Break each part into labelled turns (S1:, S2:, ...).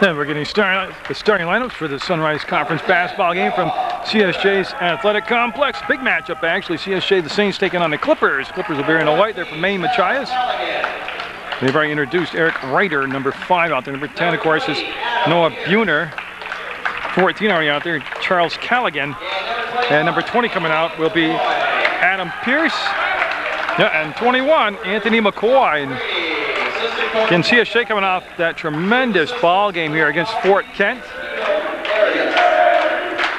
S1: And we're getting the starting lineups for the Sunrise Conference basketball game from CSJ's Athletic Complex. Big matchup, actually. CSJ, the Saints, taking on the Clippers. Clippers will be in the white. They're from Maine Machias. They've already introduced Eric Reiter, number 5 out there. Number 10, of course, is Noah Buhner. 14 already out there, Charles Callaghan. And number 20 coming out will be Adam Pierce. Yeah, and 21, Anthony McCoy. And again, CSJ coming off that tremendous ball game here against Fort Kent.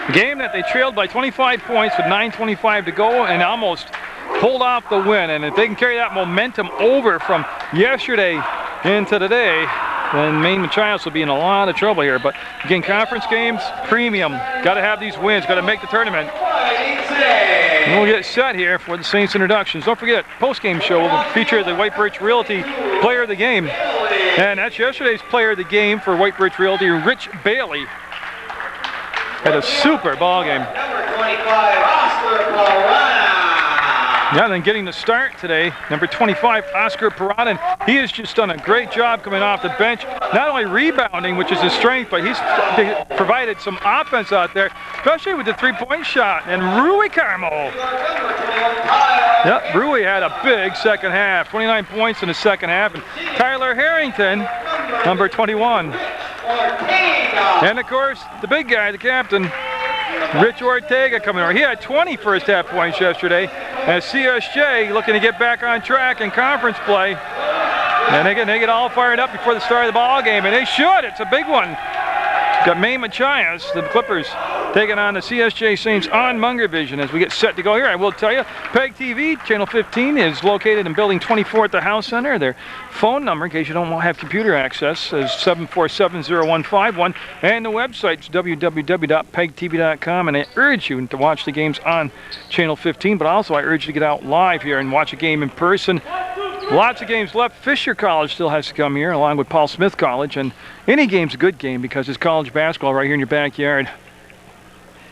S1: A game that they trailed by 25 points with 9:25 to go and almost pulled off the win. And if they can carry that momentum over from yesterday into today, then Maine Machias will be in a lot of trouble here. But again, conference games, premium. Got to have these wins, got to make the tournament. And we'll get set here for the Saints introductions. Don't forget, post-game show will feature the White Birch Realty Player of the Game. And that's yesterday's Player of the Game for White Birch Realty, Rich Bailey. Had a super ball game. Yeah, and then getting the start today, number 25, Oscar Parada. He has just done a great job coming off the bench, not only rebounding, which is his strength, but he's provided some offense out there, especially with the three-point shot. And Rui Carmel. Yep, Rui had a big second half, 29 points in the second half. And Tyler Harrington, number 21. And of course, the big guy, the captain, Rich Ortega coming over. He had 20 first half points yesterday. As CSJ looking to get back on track in conference play. And they get all fired up before the start of the ball game, and they should. It's a big one. Got Maine Machias, the Clippers, taking on the CSJ Saints on Munger Vision as we get set to go here. I will tell you, PEGTV, channel 15, is located in building 24 at the House Center. Their phone number, in case you don't have computer access, is 747-0151. And the website's www.pegtv.com. And I urge you to watch the games on channel 15, but also I urge you to get out live here and watch a game in person. Lots of games left. Fisher College still has to come here, along with Paul Smith College. And any game's a good game because it's college basketball right here in your backyard.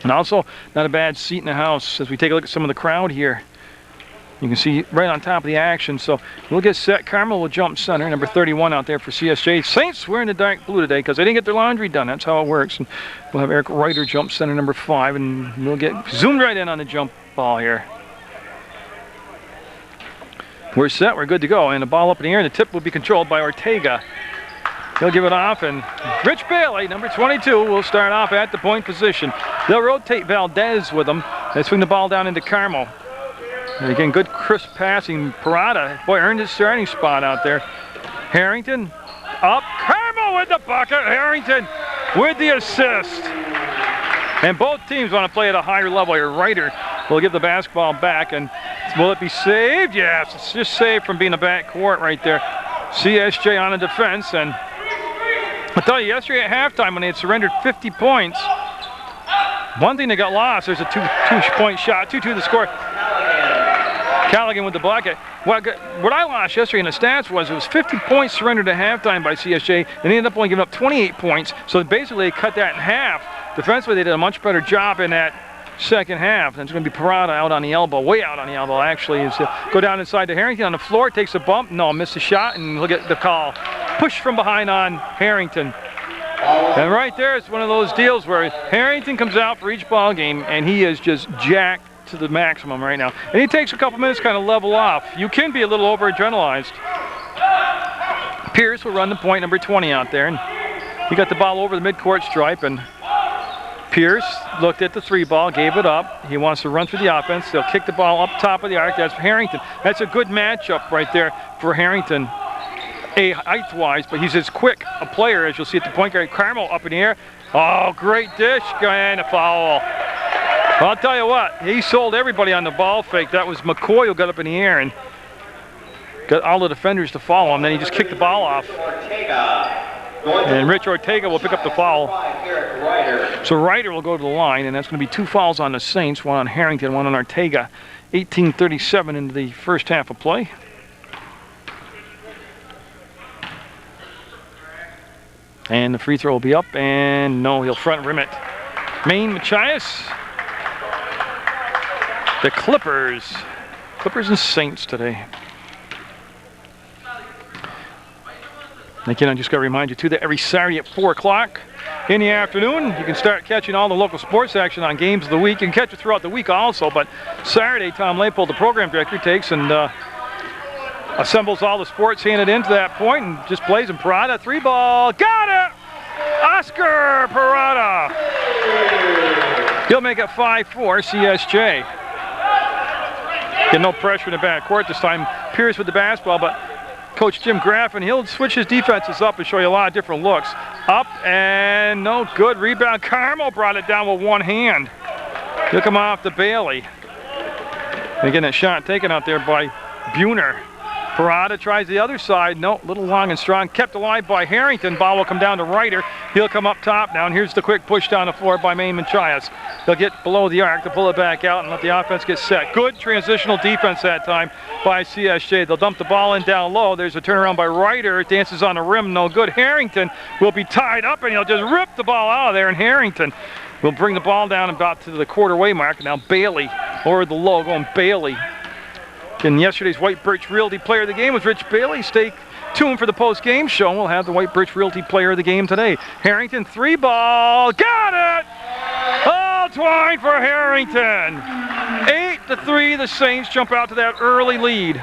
S1: And also, not a bad seat in the house as we take a look at some of the crowd here. You can see right on top of the action. So we'll get set. Carmel will jump center, number 31 out there for CSJ. Saints wearing the dark blue today because they didn't get their laundry done. That's how it works. And we'll have Eric Reiter jump center, number 5, and we'll get zoomed right in on the jump ball here. We're set, we're good to go, and the ball up in the air, and the tip will be controlled by Ortega. He'll give it off, and Rich Bailey, number 22, will start off at the point position. They'll rotate Valdez with them. They swing the ball down into Carmel. And again, good crisp passing. Parada, boy, earned his starting spot out there. Harrington, up, Carmel with the bucket. Harrington with the assist. And both teams want to play at a higher level here. Reiter will give the basketball back, and will it be saved? Yes, it's just saved from being a back court right there. CSJ on the defense, and I'll tell you, yesterday at halftime when they had surrendered 50 points, one thing that got lost, there's a two-point shot, 2-2 the score. Callaghan with the bucket. What I lost yesterday in the stats was it was 50 points surrendered at halftime by CSJ, and they ended up only giving up 28 points, so basically they cut that in half. Defensively, they did a much better job in that second half. And it's going to be Parada out on the elbow, way out on the elbow actually. Is go down inside to Harrington on the floor, takes a bump, no, missed the shot, and look at the call. Push from behind on Harrington. And right there, it's one of those deals where Harrington comes out for each ball game, and he is just jacked to the maximum right now. And he takes a couple minutes to kind of level off. You can be a little over-adrenalized. Pierce will run the point, number 20 out there, and he got the ball over the midcourt stripe, and Pierce looked at the 3-ball, gave it up. He wants to run through the offense. They'll kick the ball up top of the arc. That's Harrington. That's a good matchup right there for Harrington, height-wise, but he's as quick a player as you'll see at the point guard. Carmel up in the air. Oh, great dish, and a foul. Well, I'll tell you what, he sold everybody on the ball fake. That was McCoy who got up in the air and got all the defenders to follow him. Then he just kicked the ball off. And Rich Ortega will pick up the foul. So Reiter will go to the line, and that's going to be 2 fouls on the Saints, one on Harrington, one on Ortega. 18:37 into the first half of play. And the free throw will be up, and no, he'll front rim it. Maine Machias. The Clippers and Saints today. Again, I just got to remind you too that every Saturday at 4 o'clock in the afternoon, you can start catching all the local sports action on games of the week. You can catch it throughout the week also, but Saturday, Tom Leipold, the program director, takes and assembles all the sports handed into that point and just plays them. Parada, 3-ball, got it! Oscar Parada. He'll make it 5-4 CSJ. Get no pressure in the backcourt this time. Pierce with the basketball, but Coach Jim Graffin, he'll switch his defenses up and show you a lot of different looks. Up and no good. Rebound. Carmel brought it down with one hand. He'll come off to Bailey. And again, that shot taken out there by Buhner. Parada tries the other side. No, little long and strong. Kept alive by Harrington. Ball will come down to Ryder. He'll come up top now. And here's the quick push down the floor by Maine Machias. They'll get below the arc to pull it back out and let the offense get set. Good transitional defense that time by CSJ. They'll dump the ball in down low. There's a turnaround by Ryder. Dances on the rim. No good. Harrington will be tied up and he'll just rip the ball out of there. And Harrington will bring the ball down about to the quarter-way mark. Now Bailey over the low going Bailey. And yesterday's White Birch Realty Player of the Game was Rich Bailey. Stay tuned for the post-game show. We'll have the White Birch Realty Player of the Game today. Harrington, 3-ball, got it! All twine for Harrington. 8-3, the Saints jump out to that early lead.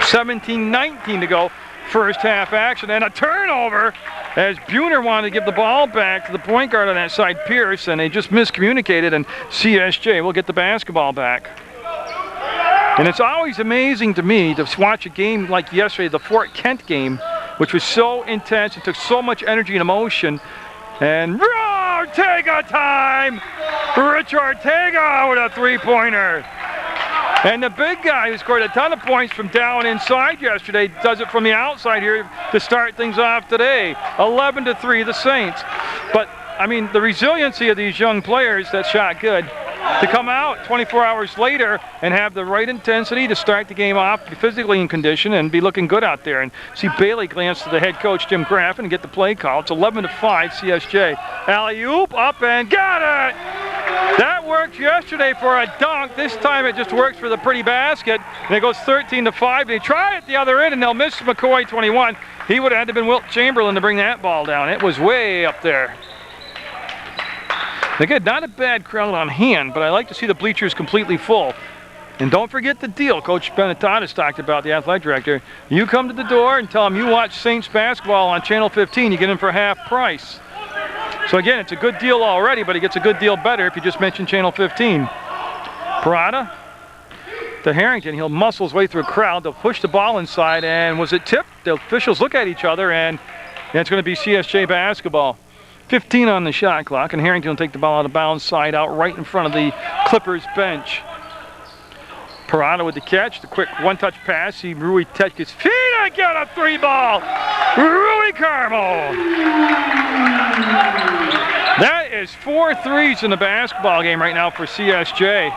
S1: 17-19 to go, first half action, and a turnover as Buhner wanted to give the ball back to the point guard on that side, Pierce, and they just miscommunicated, and CSJ will get the basketball back. And it's always amazing to me to watch a game like yesterday, the Fort Kent game, which was so intense and took so much energy and emotion. And Ortega time! Rich Ortega with a 3-pointer. And the big guy who scored a ton of points from down inside yesterday does it from the outside here to start things off today. 11-3, the Saints. But, I mean, the resiliency of these young players that shot good, to come out 24 hours later and have the right intensity to start the game off, be physically in condition, and be looking good out there. And see Bailey glance to the head coach, Jim Graffin, and get the play call. It's 11-5, CSJ. Alley-oop, up and got it! That worked yesterday for a dunk. This time it just works for the pretty basket. And it goes 13-5. They try it the other end, and they'll miss McCoy 21. He would have had to have been Wilt Chamberlain to bring that ball down. It was way up there. Again, not a bad crowd on hand, but I like to see the bleachers completely full. And don't forget the deal Coach Benetatis talked about, the athletic director. You come to the door and tell them you watch Saints basketball on Channel 15. You get in for half price. So again, it's a good deal already, but it gets a good deal better if you just mention Channel 15. Parada to Harrington. He'll muscle his way through a crowd. They'll push the ball inside, and was it tipped? The officials look at each other, and it's going to be CSJ basketball. 15 on the shot clock, and Harrington will take the ball out of bounds, side out, right in front of the Clippers bench. Parada with the catch, the quick one-touch pass. See Rui touch his feet and get a 3-ball. Rui Carmel. That is 4 threes in the basketball game right now for CSJ.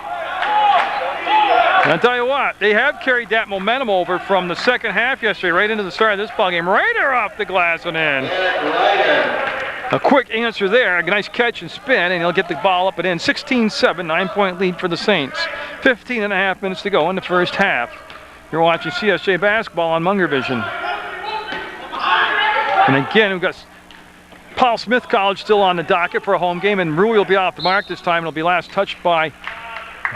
S1: And I'll tell you what, they have carried that momentum over from the second half yesterday right into the start of this ball game. Ryder off the glass and in. A quick answer there, a nice catch and spin, and he'll get the ball up and in. 16-7, 9-point lead for the Saints. 15.5 minutes to go in the first half. You're watching CSJ basketball on Munger Vision. And again, we've got Paul Smith College still on the docket for a home game, and Rui will be off the mark this time. It'll be last touched by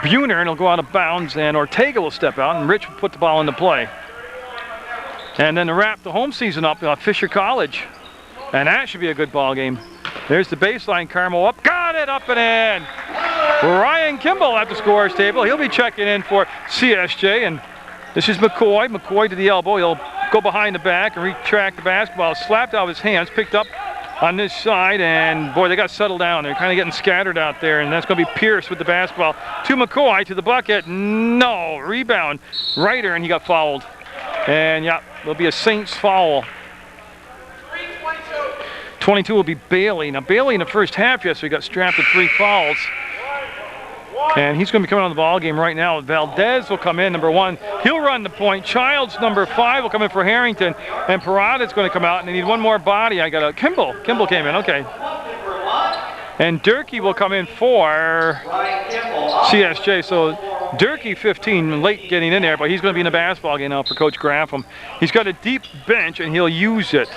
S1: Buhner, and he'll go out of bounds, and Ortega will step out, and Rich will put the ball into play. And then to wrap the home season up, Fisher College. And that should be a good ball game. There's the baseline, Carmel up, got it, up and in. Ryan Kimball at the scorer's table. He'll be checking in for CSJ, and this is McCoy. McCoy to the elbow. He'll go behind the back and retract the basketball. Slapped out of his hands, picked up on this side, and boy, they got settled down. They're kind of getting scattered out there, and that's going to be Pierce with the basketball. To McCoy, to the bucket. No, rebound. Ryder, and he got fouled. And yeah, there'll be a Saints foul. 22 will be Bailey. Now Bailey in the first half yesterday got strapped with 3 fouls. And he's going to be coming on the ball game right now. Valdez will come in, number 1. He'll run the point. Childs, number 5, will come in for Harrington. And Parada's going to come out, and they need one more body. I got a Kimball. Kimball came in, okay. And Durkee will come in for CSJ. So Durkee 15, late getting in there, but he's going to be in the basketball game now for Coach Graffam. He's got a deep bench, and he'll use it.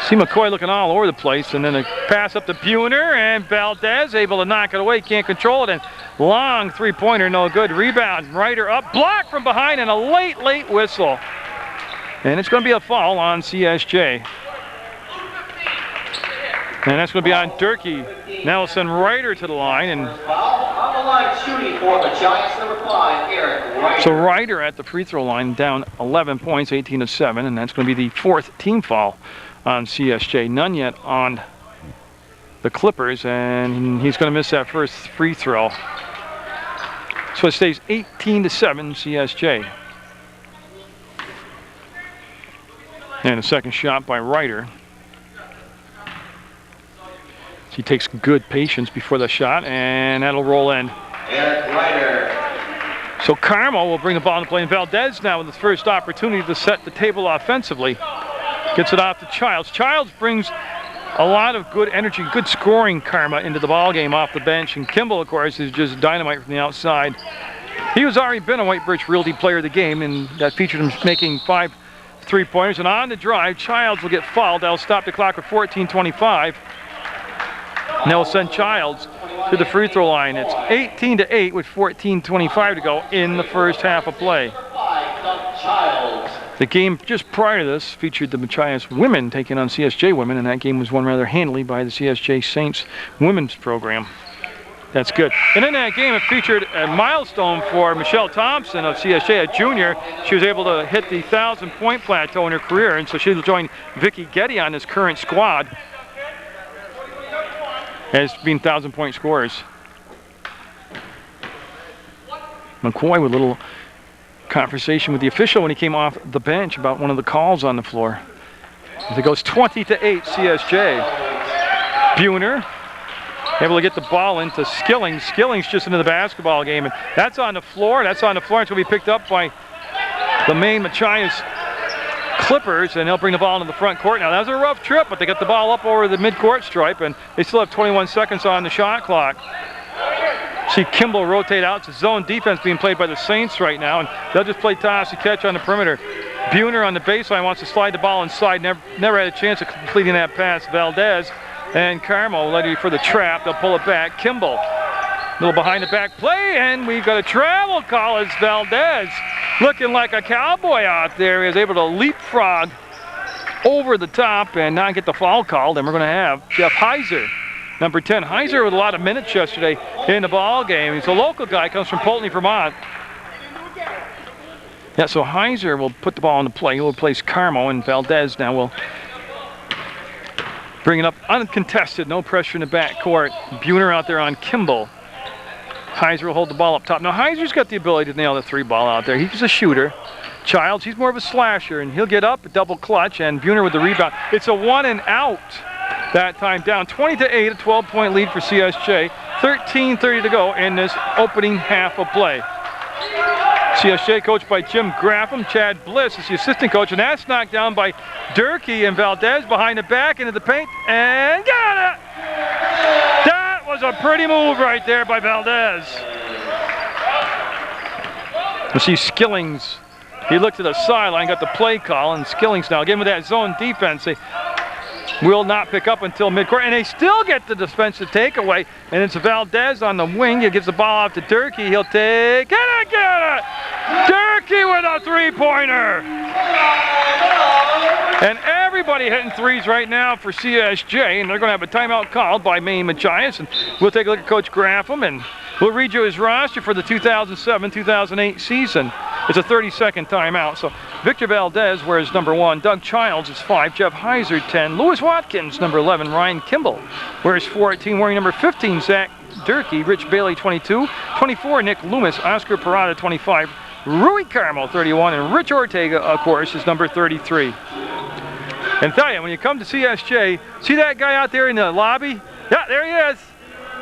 S1: See McCoy looking all over the place, and then a pass up to Buhner, and Valdez able to knock it away, can't control it, and long three-pointer, no good. Rebound, Ryder up, blocked from behind, and a late whistle. And it's going to be a foul on CSJ. And that's going to be on Durkee. Now we'll send Ryder to the line. And so Ryder at the free throw line, down 11 points, 18-7, and that's going to be the 4th team foul on CSJ. None yet on the Clippers, and he's going to miss that first free throw. So it stays 18-7 CSJ. And a second shot by Ryder. He takes good patience before the shot, and that'll roll in. So Carmel will bring the ball into play, and Valdez now with his first opportunity to set the table offensively. Gets it off to Childs. Childs brings a lot of good energy, good scoring karma into the ball game off the bench, and Kimball, of course, is just dynamite from the outside. He was already been a White Birch Realty player of the game, and that featured him making 5 3-pointers, and on the drive, Childs will get fouled. That'll stop the clock at 14:25. And they'll send Childs to the free throw line. It's 18-8 with 14:25 to go in the first half of play. The game just prior to this featured the Machias women taking on CSJ women, and that game was won rather handily by the CSJ Saints women's program. That's good. And in that game, it featured a milestone for Michelle Thompson of CSJ, a junior. She was able to hit the 1,000-point plateau in her career, and so she'll join Vicky Getty on this current squad as being 1,000-point scorers. McCoy with a little conversation with the official when he came off the bench about one of the calls on the floor. As it goes 20-8 CSJ. Buhner able to get the ball into Skillings. Skillings just into the basketball game, and that's on the floor. That's on the floor. It's going to be picked up by the Maine Machias Clippers, and they'll bring the ball into the front court. Now, that was a rough trip, but they got the ball up over the midcourt stripe, and they still have 21 seconds on the shot clock. See Kimball rotate out. It's a zone defense being played by the Saints right now, and they'll just play toss and catch on the perimeter. Buhner on the baseline wants to slide the ball inside. Never had a chance of completing that pass. Valdez and Carmel ready for the trap. They'll pull it back. Kimball, a little behind the back play, and we've got a travel call as Valdez, looking like a cowboy out there, is able to leapfrog over the top and not get the foul called. And we're going to have Jeff Heiser, number 10. Heiser with a lot of minutes yesterday in the ball game. He's a local guy, comes from Poultney, Vermont. Yeah, so Heiser will put the ball into play. He'll replace Carmo, and Valdez now will bring it up uncontested. No pressure in the backcourt. Buhner out there on Kimball. Heiser will hold the ball up top. Now, Heiser's got the ability to nail the 3-ball out there. He's a shooter. Childs, he's more of a slasher, and he'll get up, a double clutch, and Buhner with the rebound. It's a 1-and-out that time, down 20-8, a 12-point lead for CSJ. 13:30 to go in this opening half of play. CSJ coached by Jim Graffam. Chad Bliss is the assistant coach, and that's knocked down by Durkee, and Valdez behind the back into the paint, and got it! That was a pretty move right there by Valdez. You see Skillings. He looked to the sideline, got the play call, and Skillings now, again with that zone defense, they will not pick up until midcourt, and they still get the defensive takeaway, and it's Valdez on the wing. He gives the ball off to Durkee. He'll take it, get it! Durkee with a 3-pointer! And everybody hitting threes right now for CSJ, and they're going to have a timeout called by Maine Machias, and we'll take a look at Coach Graffam, and we'll read you his roster for the 2007-2008 season. It's a 30-second timeout. So Victor Valdez wears number 1, Doug Childs is 5, Jeff Heiser 10, Lewis Watkins number 11, Ryan Kimball wears 14, wearing number 15, Zach Durkee, Rich Bailey 22, 24, Nick Loomis, Oscar Parada 25, Rui Carmo 31, and Rich Ortega, of course, is number 33. And tell you, when you come to CSJ, see that guy out there in the lobby? Yeah, there he is.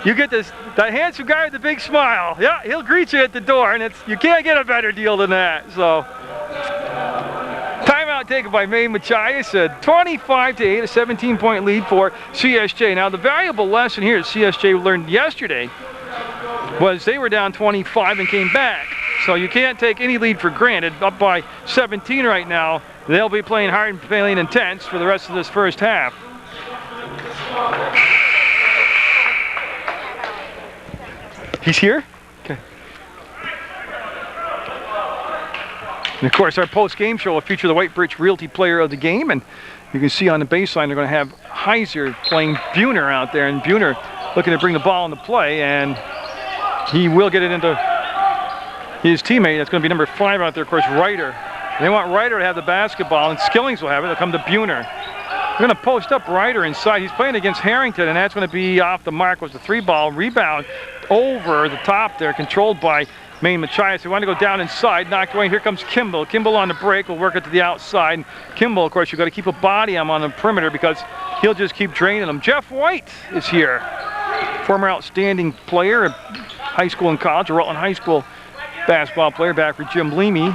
S1: You get that handsome guy with the big smile. Yeah, he'll greet you at the door, and you can't get a better deal than that. So, timeout taken by Maine Machias, 25-8, a 17-point lead for CSJ. Now, the valuable lesson here that CSJ learned yesterday was they were down 25 and came back. So you can't take any lead for granted. Up by 17 right now. They'll be playing hard and playing intense for the rest of this first half. He's here? Okay. And of course, our post-game show will feature the White Birch Realty Player of the Game, and you can see on the baseline they're going to have Heiser playing Buhner out there, and Buhner looking to bring the ball into play, and he will get it into his teammate. That's going to be number 5 out there, of course, Ryder. They want Ryder to have the basketball, and Skillings will have it. They'll come to Buhner. They're going to post up Ryder inside. He's playing against Harrington, and that's going to be off the mark. Was the 3-ball rebound over the top there, controlled by Maine Machias. They want to go down inside, knocked away. Here comes Kimball. Kimball on the break will work it to the outside. And Kimball, of course, you've got to keep a body on the perimeter because he'll just keep draining them. Jeff White is here. Former outstanding player, high school and college, a Rutland High School basketball player back for Jim Leamy.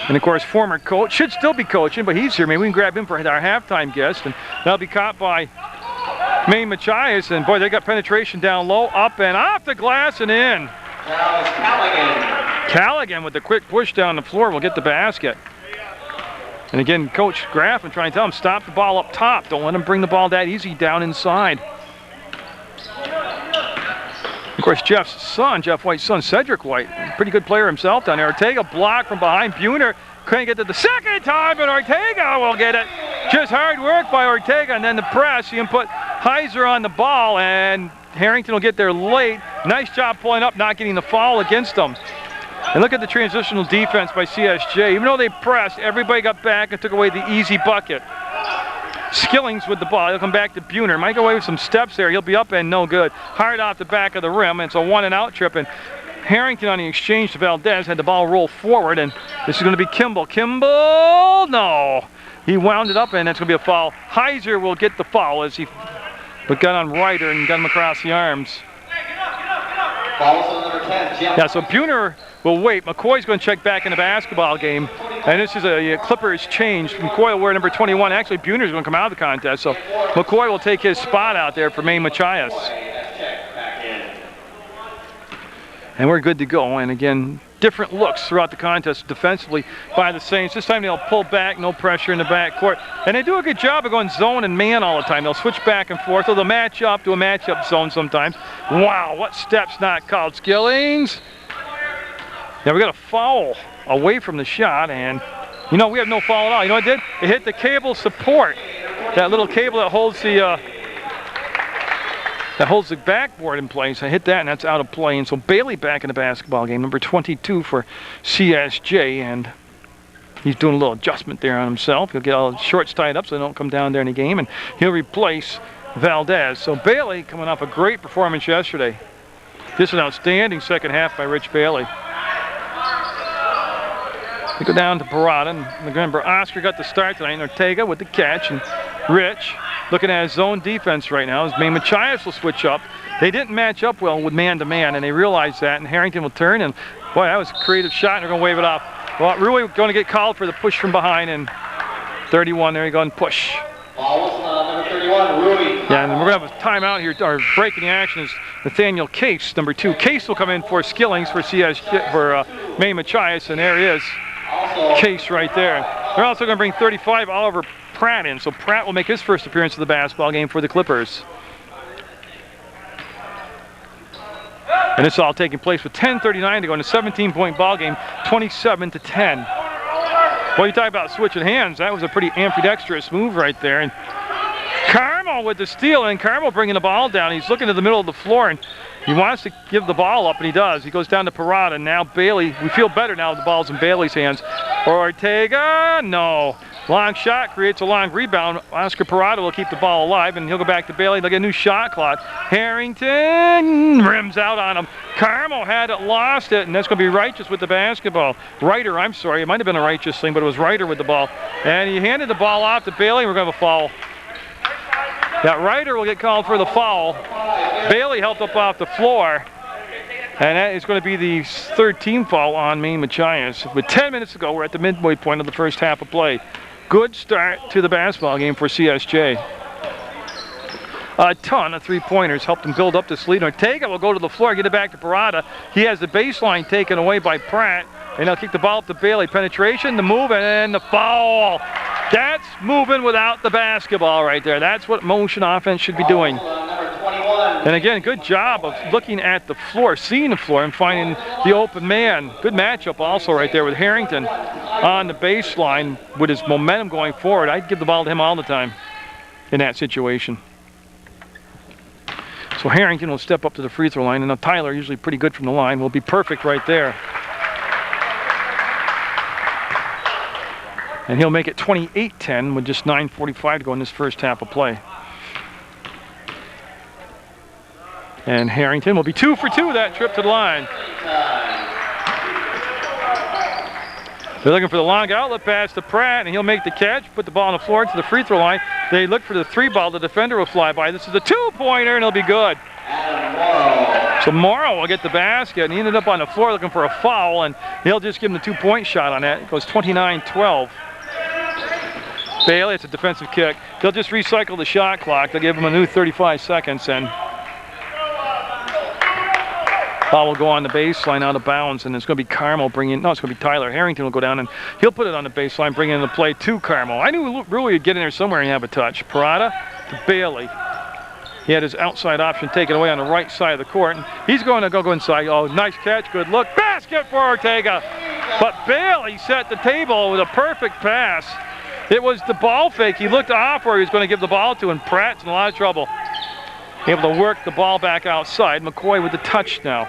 S1: And of course, former coach, should still be coaching, but he's here. Maybe we can grab him for our halftime guest. And that'll be caught by Maine Machias. And boy, they got penetration down low, up and off the glass and in.
S2: Now it's Callaghan.
S1: Callaghan with the quick push down the floor will get the basket. And again, Coach Graff, I'm trying to tell him, stop the ball up top. Don't let him bring the ball that easy down inside. Of course, Jeff White's son, Cedric White, pretty good player himself down there. Ortega blocked from behind. Buhner couldn't get to the second time, but Ortega will get it. Just hard work by Ortega, and then the press. You can put Heiser on the ball, and Harrington will get there late. Nice job pulling up, not getting the foul against them. And look at the transitional defense by CSJ. Even though they pressed, everybody got back and took away the easy bucket. Skillings with the ball. He'll come back to Buhner. Might go away with some steps there. He'll be up and no good. Hard off the back of the rim. It's a 1-and-out trip. And Harrington on the exchange to Valdez had the ball roll forward. And this is going to be Kimball. Kimball, no. He wound it up, and that's going to be a foul. Heiser will get the foul as he got on Ryder and got him across the arms.
S2: Foul number 10.
S1: Yeah, so Buhner will wait. McCoy's going to check back in the basketball game. And this is a Clippers change. McCoy will wear number 21. Actually, Buhner's going to come out of the contest. So McCoy will take his spot out there for Maine Machias. And we're good to go. And again, different looks throughout the contest defensively by the Saints. This time they'll pull back, no pressure in the backcourt. And they do a good job of going zone and man all the time. They'll switch back and forth. Or they'll match up to a matchup zone sometimes. Wow, what steps not called. Skillings. Yeah, we got a foul away from the shot, and you know, we have no foul at all. You know what it did? It hit the cable support. That little cable that holds the backboard in place. I hit that, and that's out of play. And so Bailey back in the basketball game, number 22 for CSJ, and he's doing a little adjustment there on himself. He'll get all the shorts tied up so they don't come down there in the game, and he'll replace Valdez. So Bailey coming off a great performance yesterday. Just an outstanding second half by Rich Bailey. We go down to Parada, and remember Oscar got the start tonight, and Ortega with the catch, and Rich looking at his zone defense right now. As Maine Machias will switch up. They didn't match up well with man-to-man, and they realized that, and Harrington will turn, and boy, that was a creative shot, and they're going to wave it off. Well, Rui going to get called for the push from behind, and 31, there you go, and push.
S2: Number 31, Rui.
S1: Yeah, and we're going to have a timeout here. Our break in the action is Nathaniel Case, number 2. Case will come in for Skillings for Maine Machias, and there he is. Case right there. They're also going to bring 35 Oliver Pratt in, so Pratt will make his first appearance of the basketball game for the Clippers. And it's all taking place with 10:39 to go in a 17-point ball game, 27-10. Well, you talk about switching hands. That was a pretty ambidextrous move right there. And Carmel with the steal, and Carmel bringing the ball down. He's looking to the middle of the floor, and he wants to give the ball up, and he does. He goes down to Parada, and now Bailey. We feel better now the ball's in Bailey's hands. Ortega, no. Long shot creates a long rebound. Oscar Parada will keep the ball alive, and he'll go back to Bailey. They'll get a new shot clock. Harrington rims out on him. Carmel had it, lost it, and that's going to be Righteous with the basketball. Ryder, I'm sorry. It might have been a Righteous thing, but it was Ryder with the ball. And he handed the ball off to Bailey, and we're going to have a foul. That Ryder will get called for the foul. Bailey helped up off the floor. And that is going to be the third team foul on Maine Machias. With 10 minutes to go, we're at the midway point of the first half of play. Good start to the basketball game for CSJ. a ton of three-pointers, helped him build up this lead. Ortega will go to the floor, get it back to Parada. He has the baseline taken away by Pratt, and he'll kick the ball up to Bailey. Penetration, the move, and the foul. That's moving without the basketball right there. That's what motion offense should be doing. And again, good job of looking at the floor, seeing the floor, and finding the open man. Good matchup also right there with Harrington on the baseline with his momentum going forward. I'd give the ball to him all the time in that situation. So Harrington will step up to the free throw line, and now Tyler, usually pretty good from the line, will be perfect right there. And he'll make it 28-10 with just 9:45 to go in this first half of play. And Harrington will be 2 for 2 that trip to the line. They're looking for the long outlet pass to Pratt, and he'll make the catch, put the ball on the floor to the free throw line. They look for the three ball, the defender will fly by. This is a two-pointer, and it'll be good. So Morrow will get the basket, and he ended up on the floor looking for a foul, and he'll just give him the two-point shot on that. It goes 29-12. Bailey, it's a defensive kick. They'll just recycle the shot clock. They'll give him a new 35 seconds, and ball will go on the baseline out of bounds, and it's going to be Carmel bringing, no, it's going to be Tyler. Harrington will go down, and he'll put it on the baseline, bring in the play to Carmel. I knew Rui would get in there somewhere and have a touch. Parada to Bailey. He had his outside option taken away on the right side of the court, and he's going to go inside. Oh, nice catch, good look. Basket for Ortega. But Bailey set the table with a perfect pass. It was the ball fake. He looked off where he was going to give the ball to, and Pratt's in a lot of trouble. Able to work the ball back outside. McCoy with the touch now.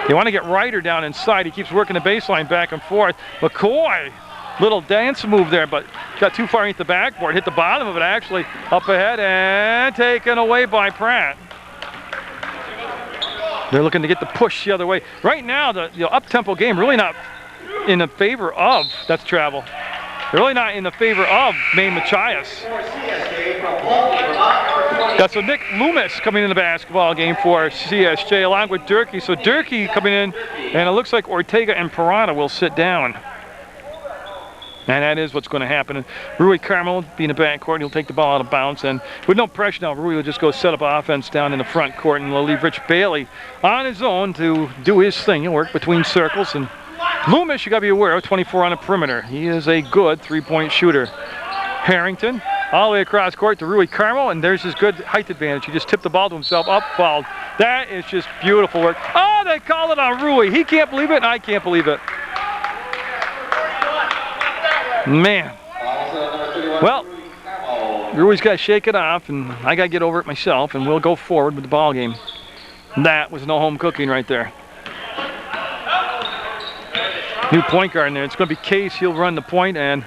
S1: They want to get Ryder down inside. He keeps working the baseline back and forth. McCoy, little dance move there, but got too far into the backboard. Hit the bottom of it actually. Up ahead and taken away by Pratt. They're looking to get the push the other way. Right now, the up-tempo game really not in the favor of, that's travel. Really not in the favor of Maine Machias. That's so Nick Loomis coming in the basketball game for CSJ along with Durkee. So Durkee coming in, and it looks like Ortega and Parada will sit down. And that is what's going to happen. And Rui Carmel being in the backcourt, he'll take the ball out of bounds. And with no pressure now, Rui will just go set up offense down in the front court, and he'll leave Rich Bailey on his own to do his thing. He'll work between circles. And Loomis, you got to be aware of, 24 on the perimeter. He is a good three-point shooter. Harrington, all the way across court to Rui Carmel, and there's his good height advantage. He just tipped the ball to himself, up, fouled. That is just beautiful work. Oh, they call it on Rui. He can't believe it, and I can't believe it. Man. Well, Rui's got to shake it off, and I got to get over it myself, and we'll go forward with the ball game. That was no home cooking right there. New point guard in there. It's going to be Case. He'll run the point, and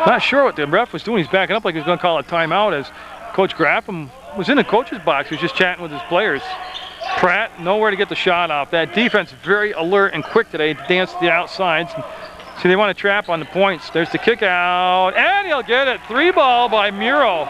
S1: not sure what the ref was doing. He's backing up like he's going to call a timeout as Coach Grapham was in the coach's box. He was just chatting with his players. Pratt, nowhere to get the shot off. That defense very alert and quick today to dance to the outsides. See, they want to trap on the points. There's the kick out, and he'll get it. 3-ball by Muro.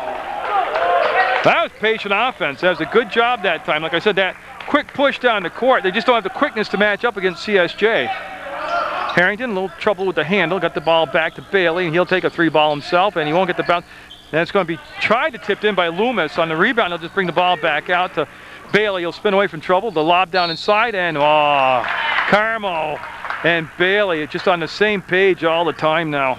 S1: That was patient offense. That was a good job that time. Like I said, that quick push down the court. They just don't have the quickness to match up against CSJ. Harrington, a little trouble with the handle. Got the ball back to Bailey, and he'll take a 3-ball himself, and he won't get the bounce. And it's going to be tried to tipped in by Loomis. On the rebound, he'll just bring the ball back out to Bailey. He'll spin away from trouble. The lob down inside, and Carmel and Bailey are just on the same page all the time now.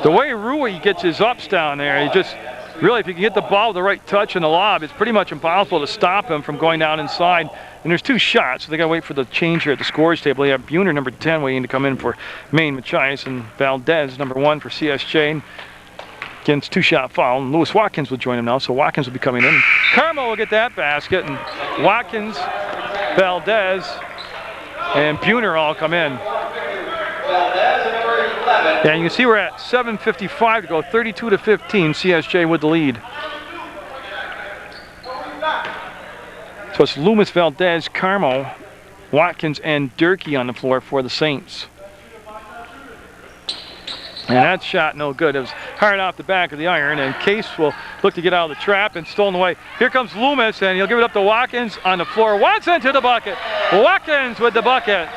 S1: The way Rui gets his ups down there, he just really, if you can get the ball with the right touch and the lob, it's pretty much impossible to stop him from going down inside. And there's 2 shots, so they got to wait for the change here at the scores table. They have Buhner, number 10, waiting to come in for Maine Machias, and Valdez, number 1 for CSJ. And against 2-shot foul, and Lewis Watkins will join him now, so Watkins will be coming in. Carmel will get that basket, and Watkins, Valdez, and Buhner all come in. Yeah, you can see we're at 7:55 to go, 32-15, CSJ with the lead. So it's Loomis, Valdez, Carmel, Watkins, and Durkee on the floor for the Saints. And that shot no good. It was hard off the back of the iron, and Case will look to get out of the trap and stolen away. Here comes Loomis, and he'll give it up to Watkins on the floor. Watson to the bucket. Watkins with the bucket.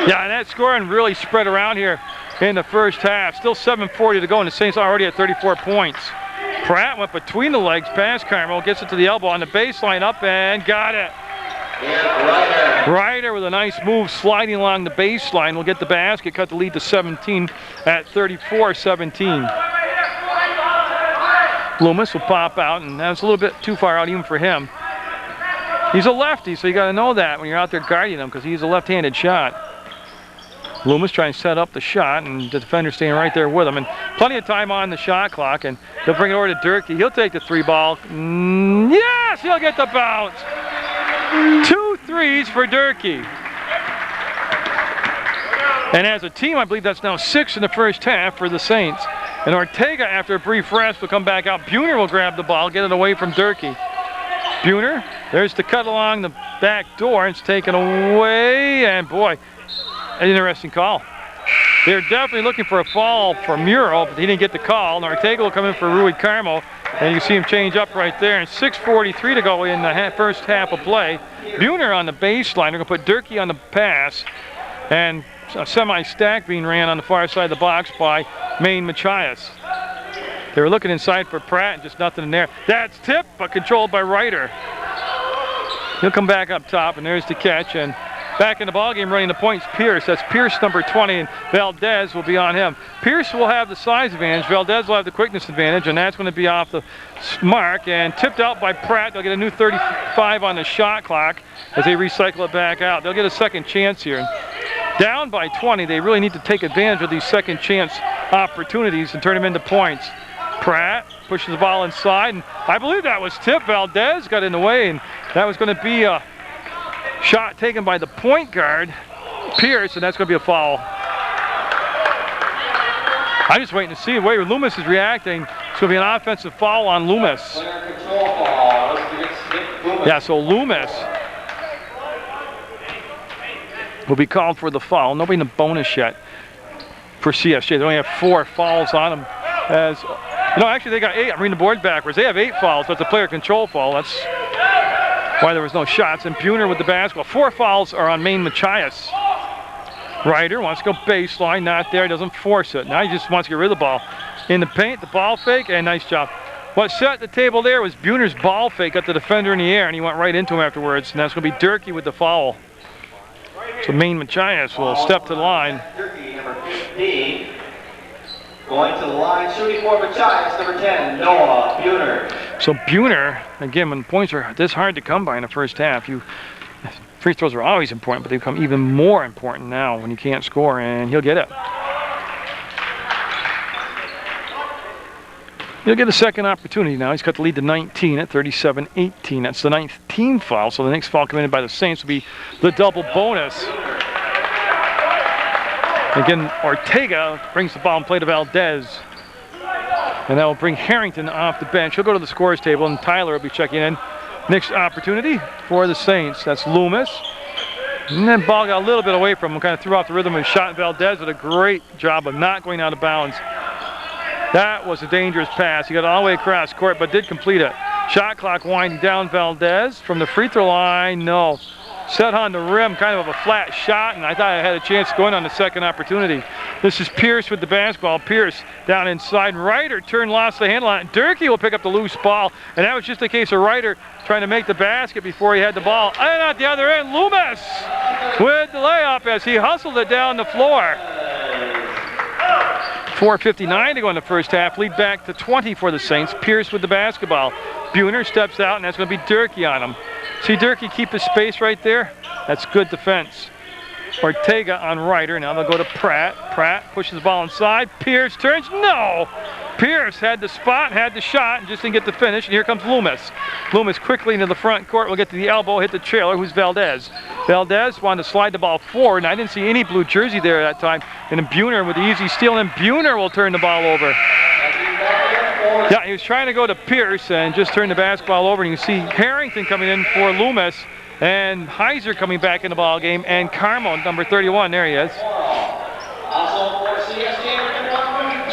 S1: Yeah, and that scoring really spread around here. in the first half. Still 7:40 to go, and the Saints are already at 34 points. Pratt went between the legs past Carmel, gets it to the elbow on the baseline, up and got it. Ryder with a nice move sliding along the baseline will get the basket, cut the lead to 17 at 34-17. Loomis will pop out, and that's a little bit too far out even for him. He's a lefty, so you got to know that when you're out there guarding him, because he's a left-handed shot. Loomis trying to set up the shot, and the defender staying right there with him. And plenty of time on the shot clock, and he'll bring it over to Durkee. He'll take the 3 ball. Yes, he'll get the bounce. 2 threes for Durkee. And as a team, I believe that's now 6 in the first half for the Saints. And Ortega, after a brief rest, will come back out. Buhner will grab the ball, get it away from Durkee. Buhner, there's the cut along the back door. It's taken away, and boy, an interesting call. They're definitely looking for a foul for Murrell, but he didn't get the call. And Ortega will come in for Rui Carmo, and you see him change up right there. And 6:43 to go in the first half of play. Buhner on the baseline. They're going to put Durkee on the pass, and a semi-stack being ran on the far side of the box by Maine Machias. They were looking inside for Pratt, and just nothing in there. That's tipped, but controlled by Ryder. He'll come back up top, and there's the catch. And back in the ballgame running the points, Pierce. That's Pierce number 20, and Valdez will be on him. Pierce will have the size advantage. Valdez will have the quickness advantage, and that's going to be off the mark and tipped out by Pratt. They'll get a new 35 on the shot clock as they recycle it back out. They'll get a second chance here. Down by 20, they really need to take advantage of these second chance opportunities and turn them into points. Pratt pushes the ball inside, and I believe that was tipped. Valdez got in the way, and that was going to be a shot taken by the point guard, Pierce, and that's going to be a foul. I'm just waiting to see the way Loomis is reacting. It's going to be an offensive foul on Loomis. Yeah, so Loomis will be called for the foul. Nobody in the bonus yet for CSJ. They only have 4 fouls on them. No, actually they got 8. I'm reading the board backwards. They have 8 fouls, but it's a player control foul. That's why there was no shots. And Buhner with the basketball. 4 fouls are on Maine Machias. Ryder wants to go baseline, not there, doesn't force it. Now he just wants to get rid of the ball. In the paint, the ball fake, and nice job. What set the table there was Buhner's ball fake, got the defender in the air, and he went right into him afterwards. And that's going to be Durkee with the foul. So Maine Machias will step to the line.
S2: Durkee, number 15. Going to the line, shooting for Machias, number 10, Noah Buhner.
S1: So Buhner, again, when points are this hard to come by in the first half, free throws are always important, but they become even more important now when you can't score, and he'll get it. He'll get a second opportunity now. He's cut the lead to 19 at 37-18. That's the 9th team foul, so the next foul committed by the Saints will be the double bonus. Again, Ortega brings the ball and play to Valdez. And that will bring Harrington off the bench. He'll go to the scores table, and Tyler will be checking in. Next opportunity for the Saints. That's Loomis. And then ball got a little bit away from him, kind of threw off the rhythm of shot. Valdez did a great job of not going out of bounds. That was a dangerous pass. He got all the way across court, but did complete it. Shot clock winding down. Valdez from the free throw line. No. Set on the rim, kind of a flat shot, and I thought I had a chance going on the second opportunity. This is Pierce with the basketball. Pierce down inside. Ryder turned, lost the handle on it. Durkee will pick up the loose ball, and that was just a case of Ryder trying to make the basket before he had the ball. And at the other end, Loomis with the layup as he hustled it down the floor. 4:59 to go in the first half. Lead back to 20 for the Saints. Pierce with the basketball. Buhner steps out, and that's going to be Durkee on him. See Durkee keep his space right there? That's good defense. Ortega on Ryder. Now they'll go to Pratt. Pratt pushes the ball inside. Pierce turns. No! Pierce had the spot, had the shot, and just didn't get the finish. And here comes Loomis. Loomis quickly into the front court. Will get to the elbow, hit the trailer, who's Valdez. Valdez wanted to slide the ball forward, and I didn't see any blue jersey there at that time. And then Buhner with the easy steal, and Buhner will turn the ball over. Yeah, he was trying to go to Pierce and just turn the basketball over. And you see Harrington coming in for Loomis, and Heiser coming back in the ball game, and Carmo, number 31. There he is.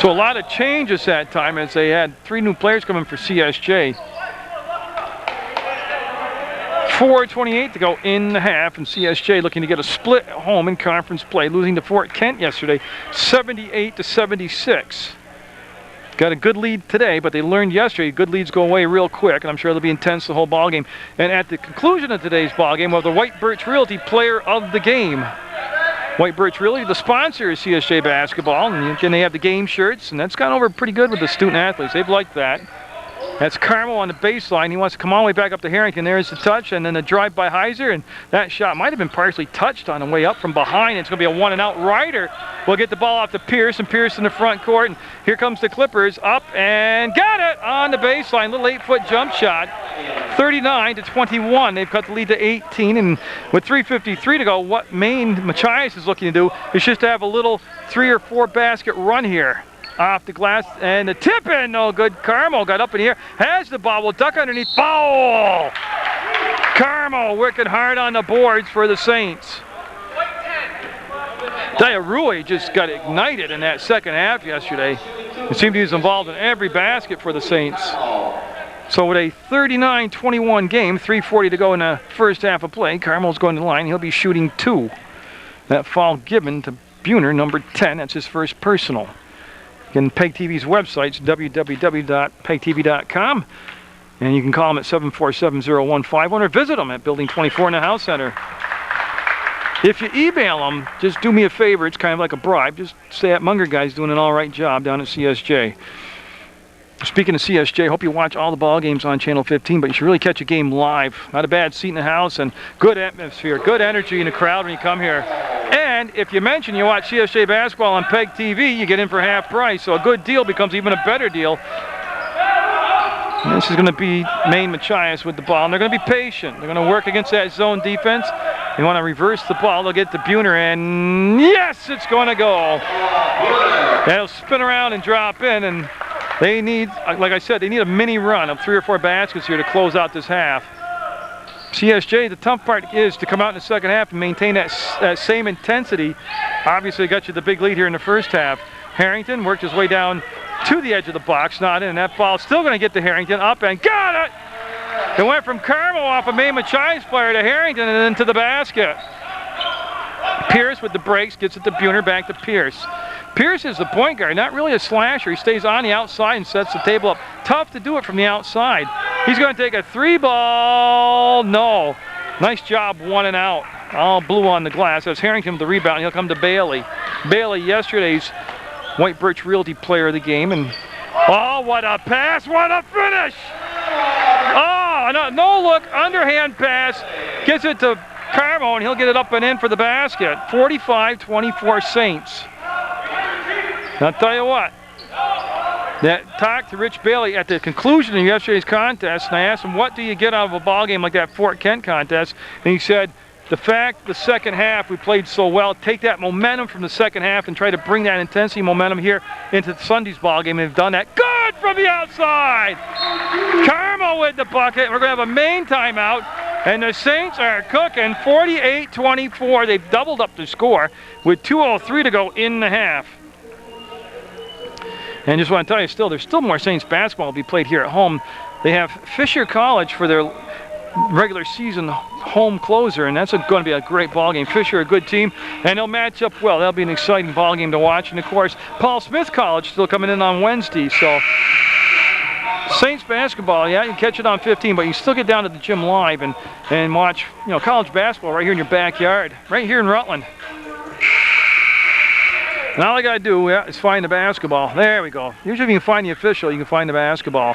S1: So a lot of changes that time as they had 3 new players coming for CSJ. 4:28 to go in the half, and CSJ looking to get a split at home in conference play, losing to Fort Kent yesterday, 78-76. Got a good lead today, but they learned yesterday good leads go away real quick, and I'm sure it'll be intense the whole ball game. And at the conclusion of today's ball game, we'll have the White Birch Realty Player of the Game. White Birch Realty, the sponsor is CSJ basketball, and again they have the game shirts, and that's gone over pretty good with the student athletes. They've liked that. That's Carmel on the baseline. He wants to come all the way back up to Harrington. There's the touch, and then the drive by Heiser, and that shot might have been partially touched on the way up from behind. It's going to be a one and out. Ryder will get the ball off to Pierce, and Pierce in the front court, and here comes the Clippers up and got it on the baseline. Little 8-foot jump shot. 39-21. They've cut the lead to 18, and with 3:53 to go, what Maine Machias is looking to do is just to have a little 3 or 4 basket run here. Off the glass, and the tip in, no good. Carmel got up in here, has the ball, will duck underneath, foul! Carmel working hard on the boards for the Saints. Rui just got ignited in that second half yesterday. It seemed he was involved in every basket for the Saints. So with a 39-21 game, 3:40 to go in the first half of play, Carmel's going to the line. He'll be shooting 2. That foul given to Buhner, number 10. That's his first personal. Again, PEGTV's website's www.pegtv.com, and you can call them at 747-0151 or visit them at Building 24 in the House Center. If you email them, just do me a favor. It's kind of like a bribe. Just say that Munger guy's doing an all right job down at CSJ. Speaking of CSJ, hope you watch all the ball games on Channel 15, but you should really catch a game live. Not a bad seat in the house, and good atmosphere, good energy in the crowd when you come here. And if you mention you watch CSJ basketball on PEG TV, you get in for half price. So a good deal becomes even a better deal. And this is going to be Maine Machias with the ball, and they're going to be patient. They're going to work against that zone defense. They want to reverse the ball. They'll get to Buhner, and yes, it's going to go. That'll spin around and drop in, and they need, like I said, they need a mini run of 3 or 4 baskets here to close out this half. CSJ, the tough part is to come out in the second half and maintain that same intensity. Obviously, got you the big lead here in the first half. Harrington worked his way down to the edge of the box, not in. That ball still going to get to Harrington, up and got it! It went from Carmel off a Maine Machias player to Harrington and then to the basket. Pierce with the breaks, gets it to Buhner, back to Pierce. Pierce is the point guard, not really a slasher. He stays on the outside and sets the table up. Tough to do it from the outside. He's going to take a 3-ball. No. Nice job, 1 and out. All blue on the glass. That's Harrington with the rebound. He'll come to Bailey. Bailey, yesterday's White Birch Realty Player of the Game. And oh, what a pass. What a finish. Oh, no look. Underhand pass. Gets it to Carmo, and he'll get it up and in for the basket. 45-24 Saints. I'll tell you what, that talk to Rich Bailey at the conclusion of yesterday's contest, and I asked him, what do you get out of a ball game like that Fort Kent contest? And he said, the fact the second half we played so well, take that momentum from the second half and try to bring that intensity momentum here into Sunday's ball game. And they've done that. Good from the outside. Carmel with the bucket. We're going to have a Maine timeout. And the Saints are cooking 48-24. They've doubled up the score with 2:03 to go in the half. And just want to tell you, there's still more Saints basketball to be played here at home. They have Fisher College for their regular season home closer, and that's going to be a great ball game. Fisher, a good team, and they'll match up well. That'll be an exciting ball game to watch. And of course, Paul Smith College still coming in on Wednesday. So Saints basketball, yeah, you can catch it on 15, but you still get down to the gym live and watch, college basketball right here in your backyard, right here in Rutland. And all I got to do is find the basketball. There we go. Usually if you can find the official, you can find the basketball.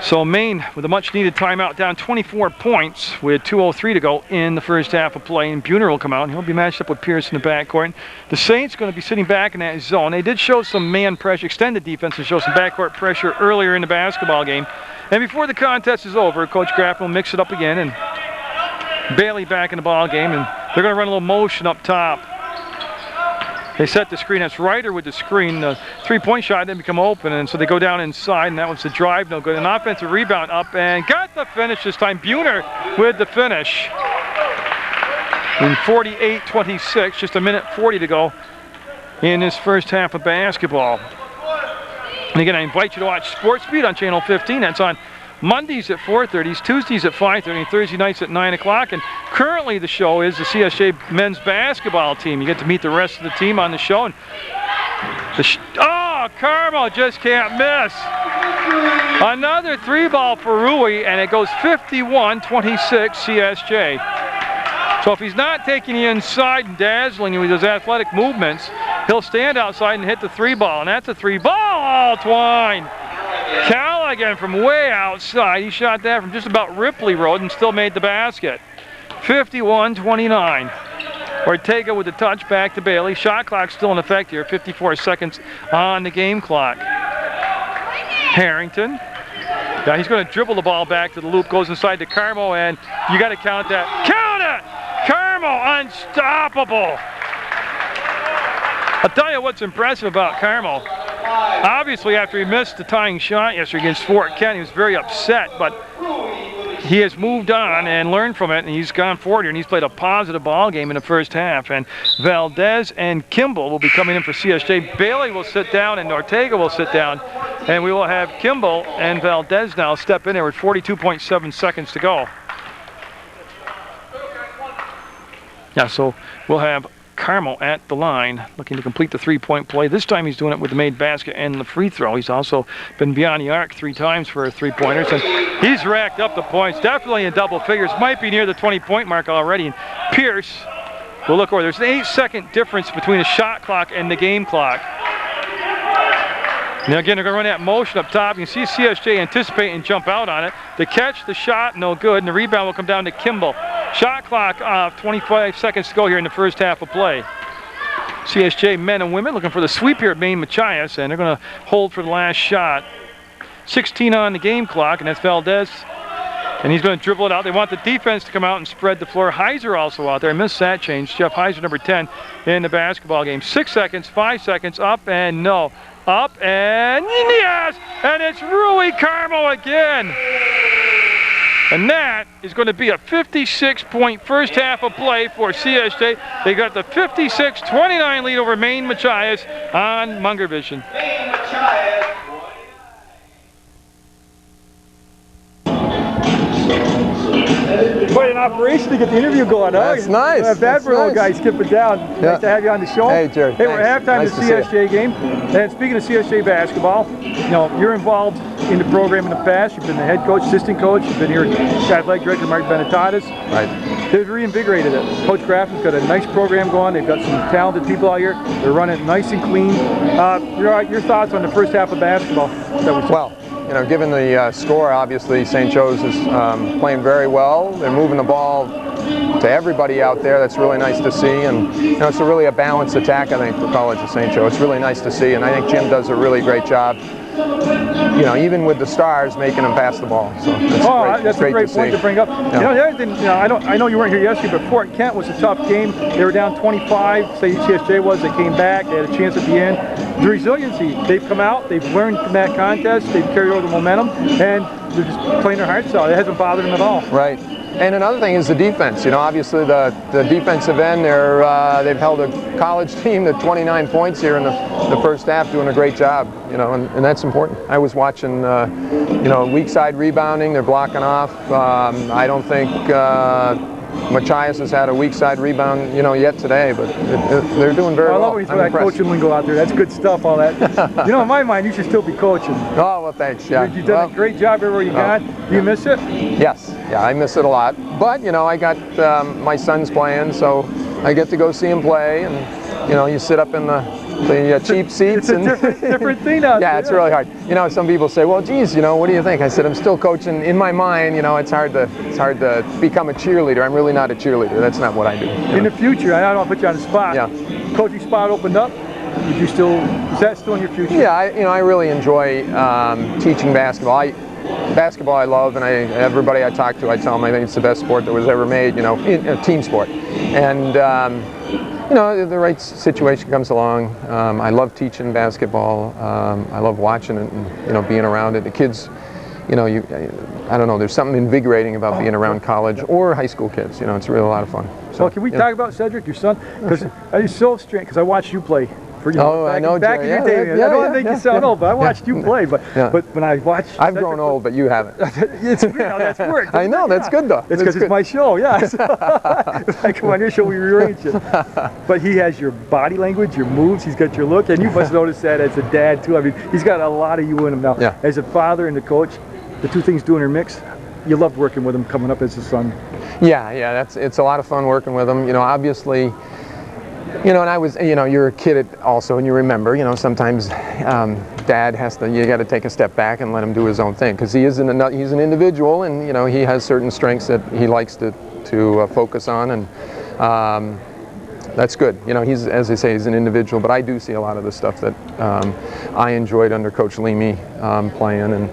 S1: So Maine with a much needed timeout, down 24 points with 2:03 to go in the first half of play. And Buhner will come out and he'll be matched up with Pierce in the backcourt. The Saints going to be sitting back in that zone. They did show some man pressure, extended defense, and show some backcourt pressure earlier in the basketball game. And before the contest is over, Coach Graff will mix it up again, and Bailey back in the ball game, and they're going to run a little motion up top. They set the screen. That's Ryder with the screen. The three-point shot didn't become open, and so they go down inside, and that was the drive. No good. An offensive rebound up, and got the finish this time. Buhner with the finish. In 48-26, just 1:40 to go in this first half of basketball. And again, I invite you to watch Sports Beat on Channel 15. That's on Mondays at 4:30, Tuesdays at 5:30, and Thursday nights at 9 o'clock. And currently the show is the CSJ men's basketball team. You get to meet the rest of the team on the show. And Carmel just can't miss. Another 3-ball for Rui, and it goes 51-26 CSJ. So if he's not taking you inside and dazzling you with his athletic movements, he'll stand outside and hit the 3-ball, and that's a 3-ball. Twine. Callaghan from way outside. He shot that from just about Ripley Road and still made the basket. 51-29. Ortega with the touch back to Bailey. Shot clock still in effect here. 54 seconds on the game clock. Harrington. Now he's going to dribble the ball back to the loop. Goes inside to Carmo, and you got to count that. Count it! Carmo unstoppable. I'll tell you what's impressive about Carmo. Obviously, after he missed the tying shot yesterday against Fort Kent, he was very upset, but he has moved on and learned from it, and he's gone forward here, and he's played a positive ball game in the first half. And Valdez and Kimball will be coming in for CSJ. Bailey will sit down, and Ortega will sit down, and we will have Kimball and Valdez now step in there with 42.7 seconds to go. Yeah, so we'll have Carmel at the line, looking to complete the 3-point play. This time he's doing it with the made basket and the free throw. He's also been beyond the arc 3 times for 3-pointers, and he's racked up the points, definitely in double figures. Might be near the 20-point mark already. And Pierce will look over. There's an 8-second difference between the shot clock and the game clock. Now again, they're going to run that motion up top. You can see CSJ anticipate and jump out on it. The catch, the shot, no good, and the rebound will come down to Kimball. Shot clock off, 25 seconds to go here in the first half of play. CSJ men and women looking for the sweep here at Maine Machias, and they're going to hold for the last shot. 16 on the game clock, and that's Valdez. And he's going to dribble it out. They want the defense to come out and spread the floor. Heiser also out there. I missed that change. Jeff Heiser, number 10, in the basketball game. 6 seconds, 5 seconds, up and no. Up and yes! And it's Rui Carmo again. And that is going to be a 56-point first half of play for CSJ. They got the 56-29 lead over Maine Machias on Munger Vision.
S2: Maine Machias.
S1: Quite an operation to get the interview going.
S3: That's nice.
S1: Bad for a little guy skipping down.
S3: Yeah.
S1: Nice to have you on the show.
S3: Hey, Jerry.
S1: Hey, we're at halftime
S3: Nice
S1: of the
S3: to see
S1: CSJ game. And speaking of CSJ basketball, you know, you're involved in the program in the past. You've been the head coach, assistant coach. You've been here with athletic director Mark Benetatis.
S3: Right.
S1: They've reinvigorated it. Coach Grafton's got a nice program going. They've got some talented people out here. They're running nice and clean. Your thoughts on the first half of basketball?
S3: Well, you know, given the score, obviously St. Joe's is playing very well. They're moving the ball to everybody out there. That's really nice to see, and you know, it's really a balanced attack, I think, for College of St. Joe. It's really nice to see, and I think Jim does a really great job. You know, even with the stars, making them pass the ball. So
S1: that's a great point to bring up. Yeah. You know, the other thing, you know, I know you weren't here yesterday, but Fort Kent was a tough game. They were down 25. Say CSJ was. They came back. They had a chance at the end. The resiliency. They've come out. They've learned from that contest. They've carried over the momentum, and they're just playing their hearts out. It hasn't bothered them at all.
S3: Right. And another thing is the defense. You know, obviously the defensive end, they've held a college team to 29 points here in the first half, doing a great job. You know, and that's important. I was watching, you know, weak side rebounding. They're blocking off. I don't think Machias has had a weak side rebound, you know, yet today, but they're doing very well.
S1: I love when you throw that coaching lingo out there. That's good stuff, all that. You know, in my mind, you should still be coaching.
S3: Oh, well, thanks. Yeah.
S1: You've done a great job everywhere you got. Do you miss it?
S3: Yes. Yeah, I miss it a lot. But, you know, I got my son's playing, so I get to go see him play, and, you know, you sit up in the cheap seats.
S1: It's a different thing out there.
S3: Yeah, it's really hard. You know, some people say, well, geez, you know, what do you think? I said, I'm still coaching. In my mind, you know, it's hard to become a cheerleader. I'm really not a cheerleader. That's not what I do.
S1: In the future, I don't want to put you on the spot.
S3: Yeah.
S1: Coaching spot opened up. Is that still in your future?
S3: Yeah, I really enjoy teaching basketball. Basketball I love, and everybody I talk to, I tell them I think it's the best sport that was ever made, you know, a team sport. And, you know, the right situation comes along. I love teaching basketball. I love watching it and, you know, being around it. The kids, you know, I don't know, there's something invigorating about being around college or high school kids. You know, it's really a lot of fun.
S1: So, well, can we talk about Cedric, your son? Because he's so strange, because I watched you play. For, you know,
S3: I know,
S1: back in your day. I don't want to make you sound old, but I watched you play. But when I watched,
S3: I've grown old, but you haven't.
S1: It's weird how that's worked.
S3: I know, that's good though.
S1: It's because it's my show, yeah. If I come on your show, we rearrange it. But he has your body language, your moves, he's got your look, and you must notice that as a dad too. I mean, he's got a lot of you in him now.
S3: Yeah.
S1: As a father and a coach, the two things do intermix. You loved working with him coming up as a son.
S3: Yeah, it's a lot of fun working with him. You know, obviously, you know, and I was, you know, you're a kid also, and you remember, you know, sometimes dad has to, you got to take a step back and let him do his own thing, because he's an individual, and you know, he has certain strengths that he likes to focus on, and that's good. You know, he's, as I say, he's an individual, but I do see a lot of the stuff that I enjoyed under Coach Leamy playing,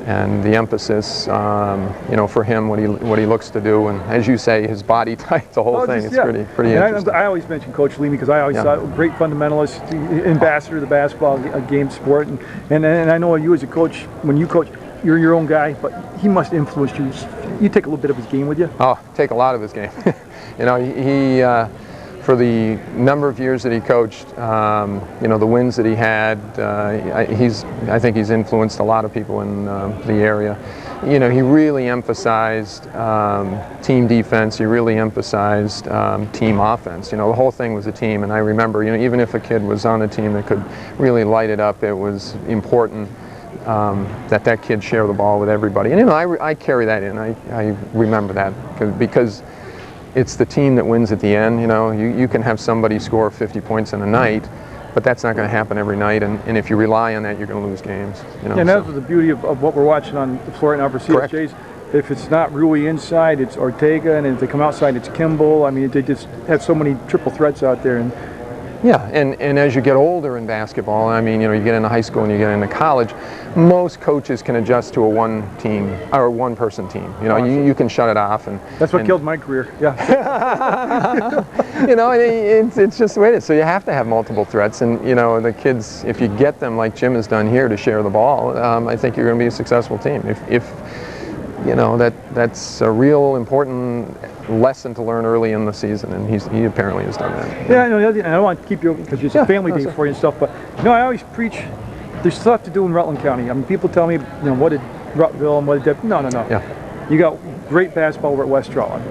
S3: and the emphasis, you know, for him, what he looks to do, and as you say, his body type, the whole thing. It's pretty interesting.
S1: I always mention Coach Leamy because I always saw a great fundamentalist, ambassador of the basketball game sport, and I know you as a coach, when you coach, you're your own guy, but he must influence you. You take a little bit of his game with you.
S3: Oh, take a lot of his game. You know, he for the number of years that he coached, you know, the wins that he had, I think he's influenced a lot of people in the area. You know, he really emphasized team defense. He really emphasized team offense. You know, the whole thing was a team. And I remember, you know, even if a kid was on a team that could really light it up, it was important that kid share the ball with everybody. And you know, I carry that in. I remember that because it's the team that wins at the end. You know, you can have somebody score 50 points in a night, but that's not going to happen every night. And if you rely on that, you're going to lose games. You know,
S1: and that's the beauty of what we're watching on the floor right now for CSJs. If it's not Rui inside, it's Ortega, and if they come outside, it's Kimball. I mean, they just have so many triple threats out there. And
S3: yeah, and as you get older in basketball, I mean, you know, you get into high school and you get into college, most coaches can adjust to a one-person team. You know, you can shut it off. And
S1: that's what killed my career, yeah.
S3: You know, it's just the way it is. So you have to have multiple threats, and you know, the kids, if you get them like Jim has done here to share the ball, I think you're going to be a successful team. If you know, that's a real important lesson to learn early in the season, and he apparently has done that.
S1: Yeah, and I don't want to keep you because it's a family day for you and stuff, but you know, I always preach there's stuff to do in Rutland County. I mean, people tell me, you know, what did Ruttville and what did no. Yeah. You got great basketball over at West Rutland.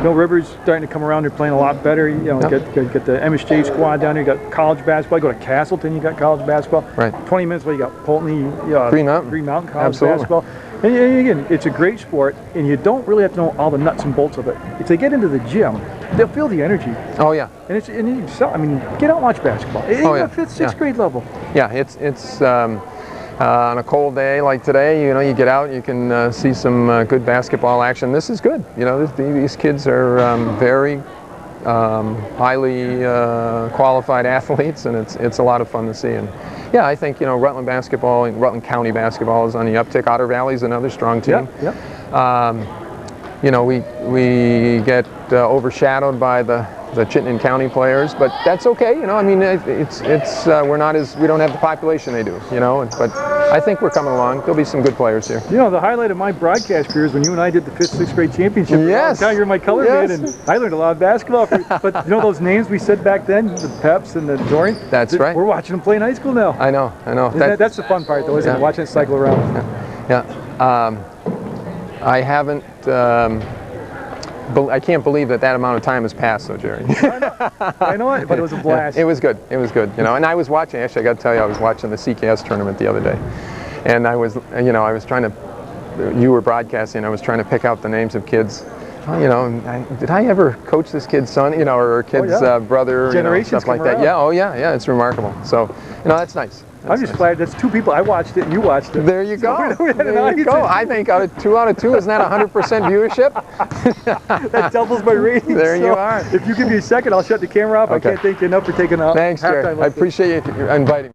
S1: Bill Rivers starting to come around. They're playing a lot better. You know, you got the MSJ squad down there. You got college basketball. You go to Castleton, you got college basketball.
S3: Right.
S1: 20 minutes later, you got Polteny, Green Mountain college basketball. And again, it's a great sport, and you don't really have to know all the nuts and bolts of it. If they get into the gym, they'll feel the energy.
S3: Oh yeah.
S1: And I mean, get out and watch basketball. Even at 5th, 6th grade level.
S3: Yeah, it's on a cold day like today, you know, you get out, you can see some good basketball action. This is good. You know, these kids are very highly qualified athletes, and it's a lot of fun to see. And yeah, I think, you know, Rutland basketball and Rutland County basketball is on the uptick. Otter Valley's another strong team. You know, we get overshadowed by the Chittenden County players, but that's okay. You know, I mean, we don't have the population they do. You know, but I think we're coming along. There'll be some good players here.
S1: You know, the highlight of my broadcast career is when you and I did the 5th, 6th grade championship.
S3: Yes.
S1: You're my color man, and I learned a lot of basketball. But you know those names we said back then, the Peps and the Dorian?
S3: That's right.
S1: We're watching them play in high school now.
S3: I know.
S1: That's the fun part, though, isn't it? Watching it cycle around.
S3: Yeah. I haven't. I can't believe that amount of time has passed, though, Jerry.
S1: I know it, but it was a blast.
S3: Yeah, it was good. It was good. You know, and I was watching. Actually, I got to tell you, I was watching the CKS tournament the other day, and I was trying to. You were broadcasting. I was trying to pick out the names of kids. Oh, you know, did I ever coach this kid's son? You know, or kid's brother?
S1: Generations,
S3: you know, stuff like that. Yeah. Oh yeah. It's remarkable. So, you know, that's nice.
S1: I'm just glad that's two people. I watched it and you watched it.
S3: There you go. There you go. I think two out of two, isn't that 100% viewership?
S1: That doubles my ratings.
S3: There you are.
S1: If you give me a second, I'll shut the camera off. Okay. I can't thank you enough for taking out.
S3: Thanks, Jerry. I appreciate you inviting me.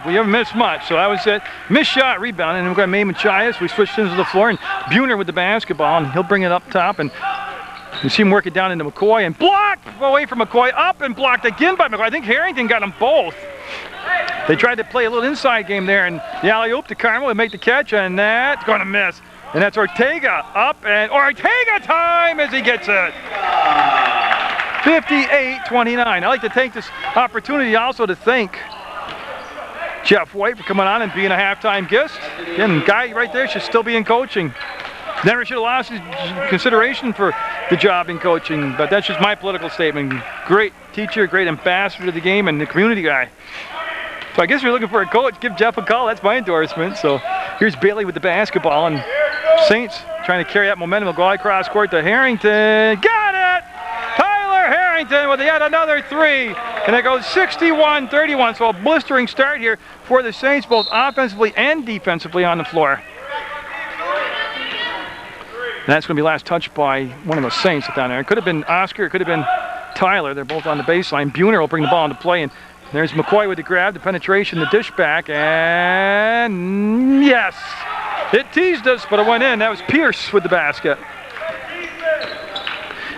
S1: We haven't missed much, so that was it. Missed shot, rebound, and we've got Maine Machias. We switched into the floor, and Buhner with the basketball, and he'll bring it up top, and you see him work it down into McCoy, and blocked away from McCoy, up and blocked again by McCoy. I think Harrington got them both. They tried to play a little inside game there, and the alley-oop to Carmel to make the catch, and that's going to miss. And that's Ortega up, and Ortega time as he gets it. 58-29. I like to take this opportunity also to thank Jeff White for coming on and being a halftime guest. Again, guy right there should still be in coaching. Never should have lost his consideration for the job in coaching, but that's just my political statement. Great teacher, great ambassador to the game, and the community guy. So I guess if you're looking for a coach, give Jeff a call. That's my endorsement. So here's Bailey with the basketball, and Saints trying to carry that momentum. Will go across court to Harrington. Got it! Tyler Harrington with yet another three. And it goes 61-31. So a blistering start here for the Saints, both offensively and defensively on the floor. And that's going to be last touch by one of the Saints down there. It could have been Oscar, it could have been Tyler. They're both on the baseline. Buhner will bring the ball into play, and there's McCoy with the grab, the penetration, the dish back, and yes! It teased us, but it went in. That was Pierce with the basket.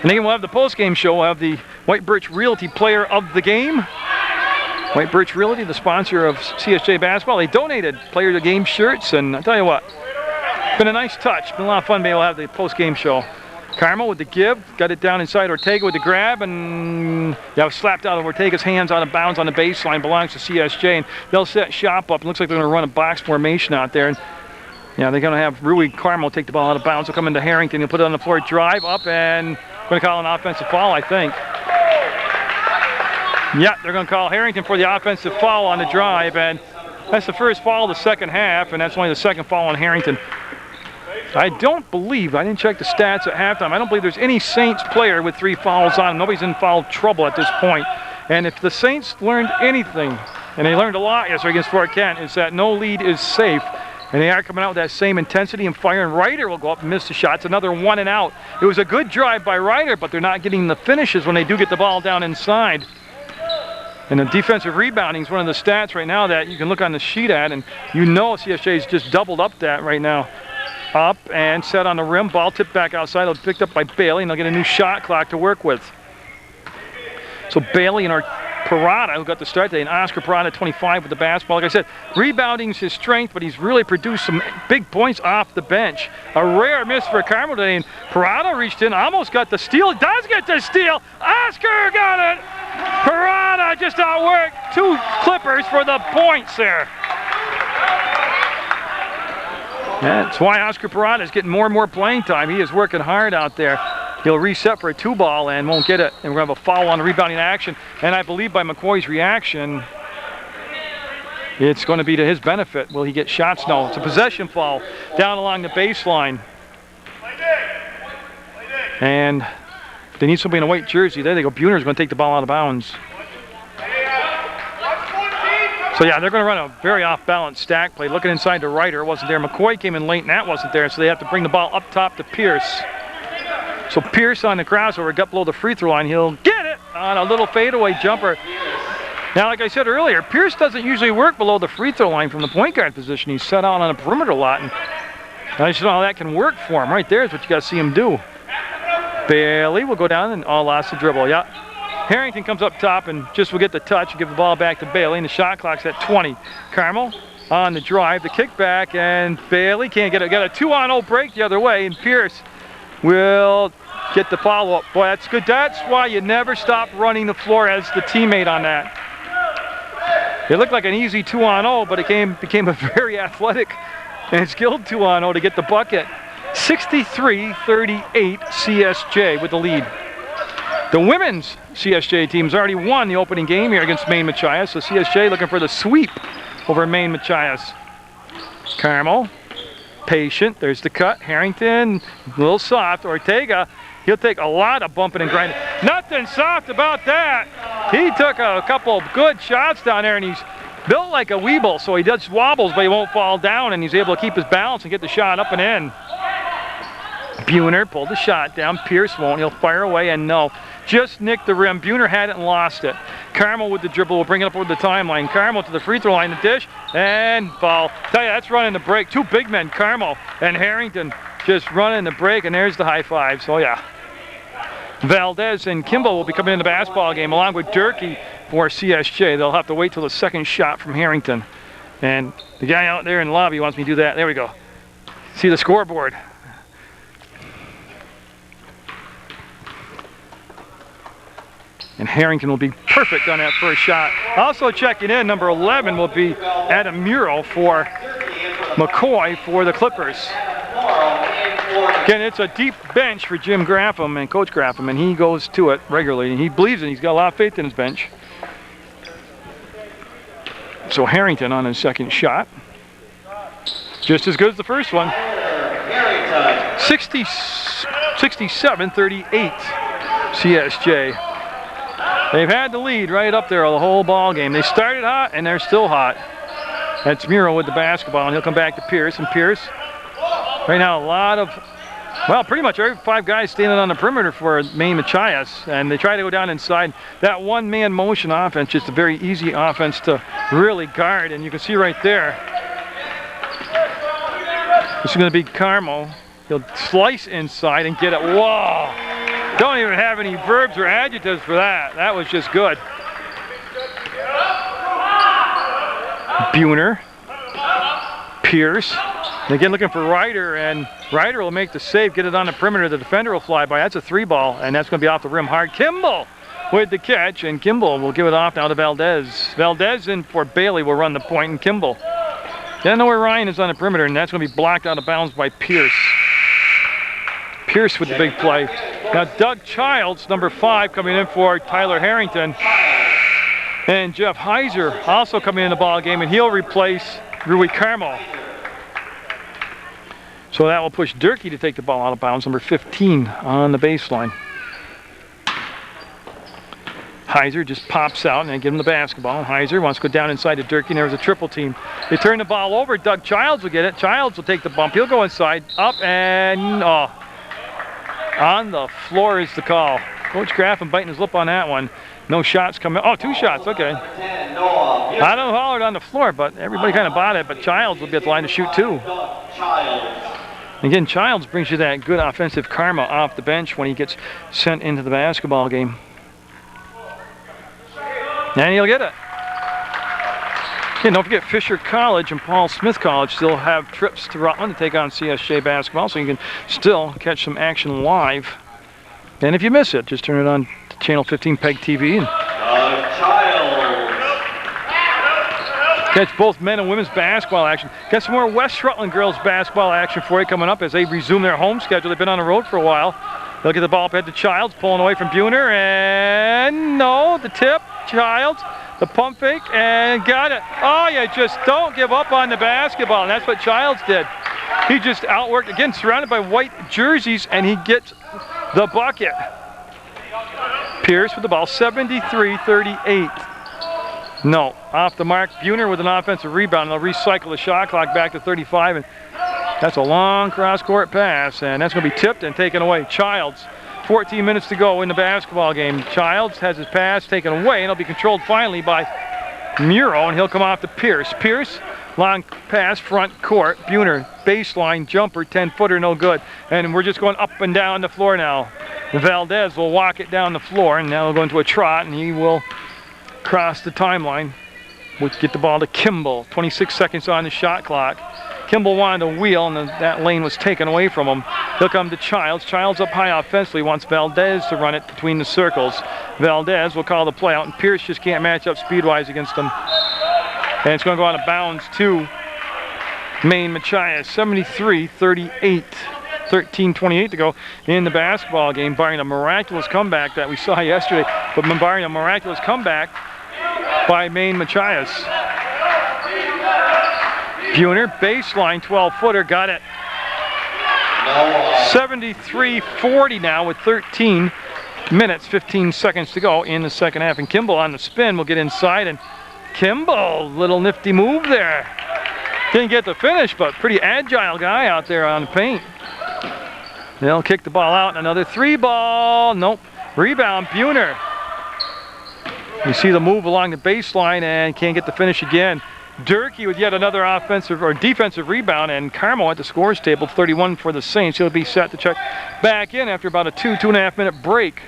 S1: And again, we'll have the post-game show. We'll have the White Birch Realty player of the game. White Birch Realty, the sponsor of CSJ basketball. They donated player of the game shirts, and I'll tell you what, it's been a nice touch. Been a lot of fun being able to have the post-game show. Carmel with the give, got it down inside Ortega with the grab, and that was slapped out of Ortega's hands out of bounds on the baseline, belongs to CSJ, and they'll set shop up. It looks like they're going to run a box formation out there. And yeah, they're going to have Rui Carmel take the ball out of bounds. He'll come into Harrington. He'll put it on the floor, drive up, and going to call an offensive foul, I think. Yeah, they're going to call Harrington for the offensive foul on the drive, and that's the first foul of the second half, and that's only the second foul on Harrington. I don't believe, I didn't check the stats at halftime, I don't believe there's any Saints player with 3 fouls on him. Nobody's in foul trouble at this point. And if the Saints learned anything, and they learned a lot yesterday against Fort Kent, is that no lead is safe. And they are coming out with that same intensity and fire, and Ryder will go up and miss the shots. Another 1 and out. It was a good drive by Ryder, but they're not getting the finishes when they do get the ball down inside. And the defensive rebounding is one of the stats right now that you can look on the sheet at, and you know CSJ's just doubled up that right now. Up and set on the rim, ball tipped back outside. It'll be picked up by Bailey, and they'll get a new shot clock to work with. So Bailey and our Parada, who got the start today, and Oscar Parada, 25 with the basketball. Like I said, rebounding's his strength, but he's really produced some big points off the bench. A rare miss for Carmel today, and Parada reached in, almost got the steal. Does get the steal. Oscar got it. Parada just outworked 2 Clippers for the points there. That's why Oscar Parada is getting more and more playing time. He is working hard out there. He'll reset for a 2-ball and won't get it. And we're going to have a foul on the rebounding action. And I believe by McCoy's reaction, it's going to be to his benefit. Will he get shots? No. It's a possession foul down along the baseline. And they need somebody in a white jersey. There they go. Buhner's going to take the ball out of bounds. So yeah, they're going to run a very off-balance stack play. Looking inside to Ryder, wasn't there. McCoy came in late, and that wasn't there, so they have to bring the ball up top to Pierce. So Pierce on the crossover, got below the free throw line. He'll get it on a little fadeaway jumper. Now, like I said earlier, Pierce doesn't usually work below the free throw line from the point guard position. He's set out on the perimeter a lot, and I just know how that can work for him. Right there is what you got to see him do. Bailey will go down and lost the dribble. Yeah. Harrington comes up top and just will get the touch and give the ball back to Bailey, and the shot clock's at 20. Carmel on the drive, the kickback, and Bailey can't get it. Got a 2-on-0 break the other way, and Pierce will get the follow-up. Boy, that's good. That's why you never stop running the floor as the teammate on that. It looked like an easy 2-on-0, but it became a very athletic and skilled 2-on-0 to get the bucket. 63-38 CSJ with the lead. The women's CSJ team's already won the opening game here against Maine Machias, so CSJ looking for the sweep over Maine Machias. Carmel, patient, there's the cut. Harrington, a little soft. Ortega, he'll take a lot of bumping and grinding. Nothing soft about that. He took a couple of good shots down there, and he's built like a Weeble, so he does wobbles, but he won't fall down, and he's able to keep his balance and get the shot up and in. Buhner pulled the shot down. Pierce won't. He'll fire away, and no. Just nicked the rim. Buhner had it and lost it. Carmel with the dribble will bring it up over the timeline. Carmel to the free throw line, the dish, and foul. Tell you, that's running the break. 2 big men, Carmel and Harrington, just running the break, and there's the high five. So yeah. Valdez and Kimball will be coming in the basketball game along with Durkee for CSJ. They'll have to wait till the second shot from Harrington. And the guy out there in the lobby wants me to do that. There we go. see the scoreboard. And Harrington will be perfect on that first shot. Also checking in, number 11 will be Adam Muro for McCoy for the Clippers. Again, it's a deep bench for Jim Graffam and Coach Graffam, and he goes to it regularly, and he believes in it. He's got a lot of faith in his bench. So Harrington on his second shot. Just as good as the first one. 67-38 CSJ. They've had the lead right up there the whole ball game. They started hot, and they're still hot. That's Muro with the basketball, and he'll come back to Pierce. And Pierce, right now, a lot of, well, pretty much every 5 guys standing on the perimeter for Maine Machias, and they try to go down inside. That one-man motion offense, just a very easy offense to really guard, and you can see right there. This is going to be Carmo. He'll slice inside and get it. Whoa! Don't even have any verbs or adjectives for that. That was just good. Buhner, Pierce, and again looking for Ryder, and Ryder will make the save, get it on the perimeter. The defender will fly by. That's a 3-ball, and that's going to be off the rim hard. Kimball with the catch, and Kimball will give it off now to Valdez. Valdez in for Bailey will run the point, and Kimball. Doesn't know where Ryan is on the perimeter, and that's going to be blocked out of bounds by Pierce. Pierce with the big play. Now Doug Childs, number 5, coming in for Tyler Harrington. And Jeff Heiser also coming in the ball game, and he'll replace Rui Carmo. So that will push Durkee to take the ball out of bounds, number 15 on the baseline. Heiser just pops out and they give him the basketball. Heiser wants to go down inside to Durkee, and there was a triple team. They turn the ball over. Doug Childs will get it. Childs will take the bump. He'll go inside, up, and on the floor is the call. Coach Graffam biting his lip on that one. No shots coming. Oh, 2 shots. Okay. I don't know who hollered on the floor, but everybody kind of bought it. But Childs will be at the line to shoot 2. Again, Childs brings you that good offensive karma off the bench when he gets sent into the basketball game. And he'll get it. And don't forget, Fisher College and Paul Smith College still have trips to Rutland to take on CSJ basketball, so you can still catch some action live. And if you miss it, just turn it on to channel 15 PEGTV and catch both men and women's basketball action. Got some more West Rutland girls basketball action for you coming up as they resume their home schedule. They've been on the road for a while. They'll get the ball up ahead to Childs, pulling away from Buhner, and no, the tip, Childs, the pump fake, and got it. Oh, you just don't give up on the basketball, and that's what Childs did. He just outworked, again, surrounded by white jerseys, and he gets the bucket. Pierce with the ball, 73-38. No, off the mark. Buhner with an offensive rebound, and they'll recycle the shot clock back to 35, and that's a long cross-court pass, and that's going to be tipped and taken away. Childs, 14 minutes to go in the basketball game. Childs has his pass taken away, and it'll be controlled finally by Muro, and he'll come off to Pierce. Pierce, long pass, front court. Buhner, baseline jumper, 10-footer, no good. And we're just going up and down the floor now. Valdez will walk it down the floor, and now we'll go into a trot, and he will cross the timeline. We'll get the ball to Kimball. 26 seconds on the shot clock. Kimball wanted to wheel, and that lane was taken away from him. He'll come to Childs. Childs up high offensively, wants Valdez to run it between the circles. Valdez will call the play out, and Pierce just can't match up speed-wise against him. And it's going to go out of bounds to Maine Machias, 73-38. 13:28 to go in the basketball game, barring a miraculous comeback that we saw yesterday, but barring a miraculous comeback by Maine Machias. Buhner, baseline 12-footer, got it. 73-40 now with 13 minutes, 15 seconds to go in the second half. And Kimball on the spin will get inside, and Kimball, little nifty move there. Didn't get the finish, but pretty agile guy out there on the paint. They'll kick the ball out, and another 3-ball. Nope. Rebound, Buhner. You see the move along the baseline and can't get the finish again. Durkee with yet another offensive or defensive rebound, and Carmo at the scores table, 31 for the Saints. He'll be set to check back in after about a 2.5 minute break.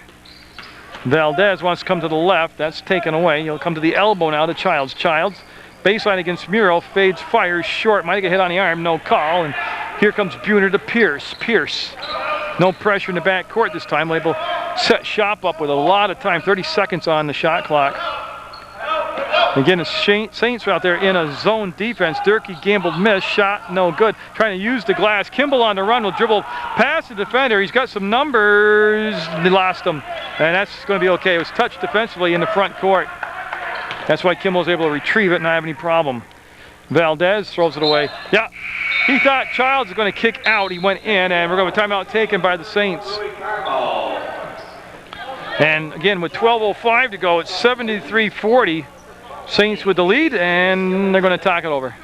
S1: Valdez wants to come to the left. That's taken away. He'll come to the elbow now to Childs. Childs, baseline against Muro, fades, fires short. Might get hit on the arm, no call. And Here comes Buhner to Pierce. Pierce, no pressure in the back court this time. Able to set shop up with a lot of time, 30 seconds on the shot clock. Again, the Saints are out there in a zone defense. Durkee gambled, missed, shot, no good. Trying to use the glass. Kimball on the run will dribble past the defender. He's got some numbers. They lost him, and that's going to be okay. It was touched defensively in the front court. That's why Kimball was able to retrieve it and not have any problem. Valdez throws it away. Yeah, he thought Childs was going to kick out. He went in, and we're going to have a timeout taken by the Saints. And again, with 12:05 to go, it's 73-40. Saints with the lead, and they're going to talk it over.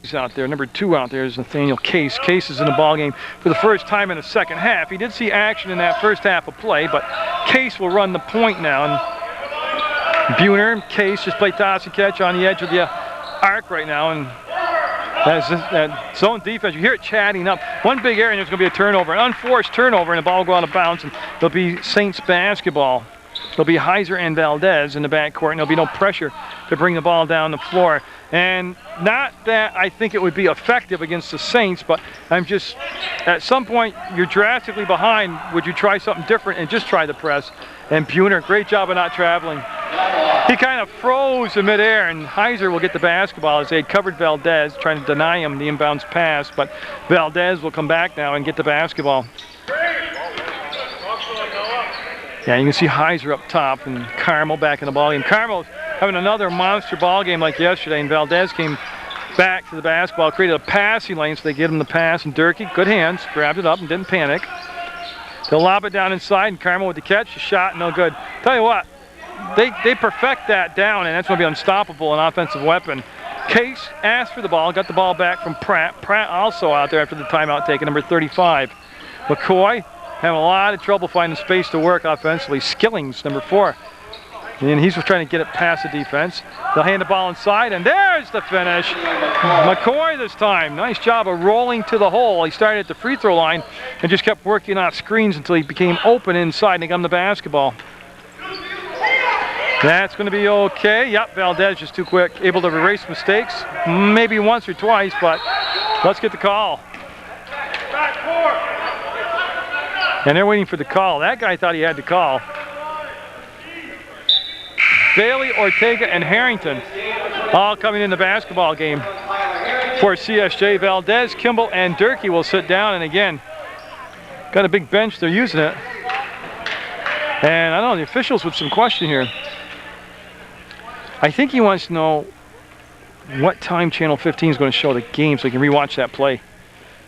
S1: He's out there. Number 2 out there is Nathaniel Case. Case is in the ballgame for the first time in the second half. He did see action in that first half of play, but Case will run the point now. And Buhner, Case just play toss and catch on the edge of the arc right now. And that zone defense, you hear it chatting up. One big area, and there's going to be a turnover, an unforced turnover, and the ball will go out of bounds, and there'll be Saints basketball. There'll be Heiser and Valdez in the backcourt, and there'll be no pressure to bring the ball down the floor. And not that I think it would be effective against the Saints, but I'm just, at some point, you're drastically behind. Would you try something different and just try the press? And Buhner, great job of not traveling. He kind of froze in midair, and Heiser will get the basketball as they had covered Valdez, trying to deny him the inbounds pass, but Valdez will come back now and get the basketball. Yeah, you can see Heiser up top and Carmel back in the ballgame. Carmel's having another monster ballgame like yesterday, and Valdez came back to the basketball, created a passing lane, so they get him the pass, and Durkee, good hands, grabbed it up and didn't panic. They'll lob it down inside, and Carmel with the catch, the shot, no good. Tell you what, they perfect that down, and that's going to be unstoppable, an offensive weapon. Case asked for the ball, got the ball back from Pratt. Pratt also out there after the timeout taken, number 35. McCoy having a lot of trouble finding space to work offensively. Skillings, number 4. And he's just trying to get it past the defense. They'll hand the ball inside, and there's the finish. McCoy this time. Nice job of rolling to the hole. He started at the free throw line and just kept working off screens until he became open inside and he got him the basketball. That's going to be okay. Yep, Valdez just too quick. Able to erase mistakes, maybe once or twice, but let's get the call. And they're waiting for the call. That guy thought he had the call. Bailey, Ortega, and Harrington all coming in the basketball game for CSJ. Valdez, Kimball, and Durkee will sit down, and again, got a big bench. They're using it. And I don't know, the officials with some question here. I think he wants to know what time Channel 15 is going to show the game so he can rewatch that play.